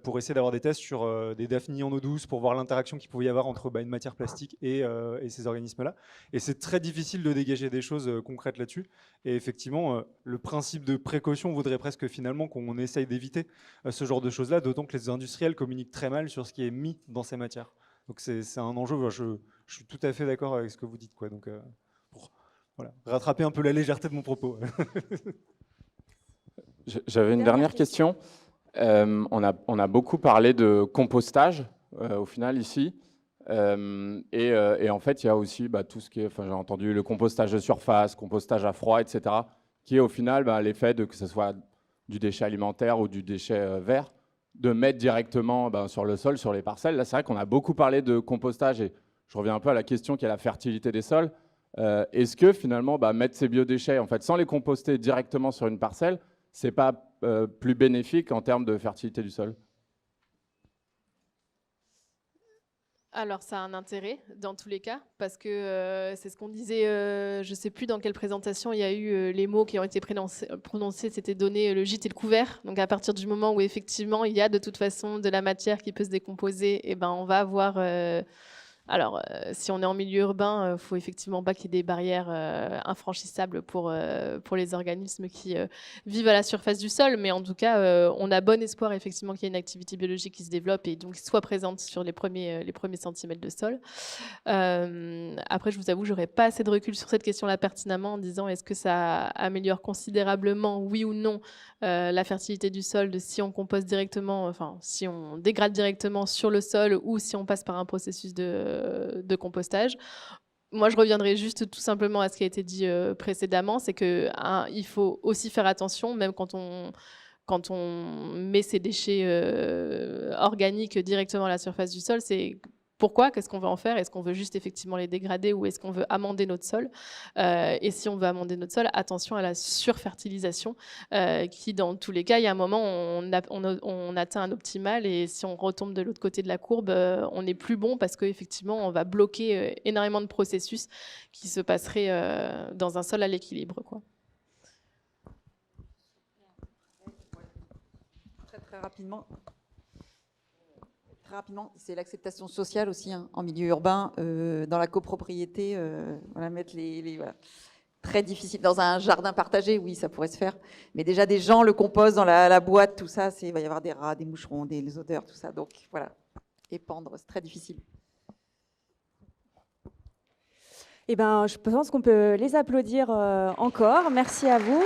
pour essayer d'avoir des tests sur des daphnies en eau douce, pour voir l'interaction qu'il pouvait y avoir entre une matière plastique et ces organismes-là. Et c'est très difficile de dégager des choses concrètes là-dessus. Et effectivement, le principe de précaution voudrait presque finalement qu'on essaye d'éviter ce genre de choses-là, d'autant que les industriels communiquent très mal sur ce qui est mis dans ces matières. Donc c'est un enjeu, je suis tout à fait d'accord avec ce que vous dites, quoi. Donc, pour rattraper un peu la légèreté de mon propos. J'avais une dernière question. On a beaucoup parlé de compostage, au final, ici. Et en fait, il y a aussi tout ce qui est, j'ai entendu le compostage de surface, compostage à froid, etc., qui est au final l'effet de que ce soit du déchet alimentaire ou du déchet vert, de mettre directement sur le sol, sur les parcelles. Là, c'est vrai qu'on a beaucoup parlé de compostage, et je reviens un peu à la question qui est la fertilité des sols. Est-ce que finalement, mettre ces biodéchets, en fait, sans les composter directement sur une parcelle, c'est pas plus bénéfique en termes de fertilité du sol? Alors, ça a un intérêt dans tous les cas, parce que c'est ce qu'on disait, je ne sais plus dans quelle présentation il y a eu les mots qui ont été prononcés, c'était donner le gîte et le couvert. Donc, à partir du moment où effectivement il y a de toute façon de la matière qui peut se décomposer, et on va avoir... Alors, si on est en milieu urbain, il ne faut effectivement pas qu'il y ait des barrières infranchissables pour les organismes qui vivent à la surface du sol. Mais en tout cas, on a bon espoir effectivement qu'il y ait une activité biologique qui se développe et donc soit présente sur les premiers centimètres de sol. Après, je vous avoue, je n'aurais pas assez de recul sur cette question-là pertinemment en disant est-ce que ça améliore considérablement, oui ou non, la fertilité du sol, si on compose directement, enfin, si on dégrade directement sur le sol ou si on passe par un processus de compostage. Moi, je reviendrai juste tout simplement à ce qui a été dit précédemment, c'est qu'il faut aussi faire attention, même quand on met ces déchets organiques directement à la surface du sol, c'est pourquoi, qu'est-ce qu'on veut en faire? Est-ce qu'on veut juste effectivement les dégrader ou est-ce qu'on veut amender notre sol? Et si on veut amender notre sol, attention à la surfertilisation qui, dans tous les cas, il y a un moment, on atteint un optimal et si on retombe de l'autre côté de la courbe, on n'est plus bon parce qu'effectivement, on va bloquer énormément de processus qui se passeraient dans un sol à l'équilibre, quoi. Très rapidement. C'est l'acceptation sociale aussi en milieu urbain, dans la copropriété, mettre voilà. Très difficile. Dans un jardin partagé, oui, ça pourrait se faire. Mais déjà, des gens le compostent dans la boîte, tout ça, il va y avoir des rats, des moucherons, des odeurs, tout ça. Donc voilà, épandre, c'est très difficile. Je pense qu'on peut les applaudir encore. Merci à vous.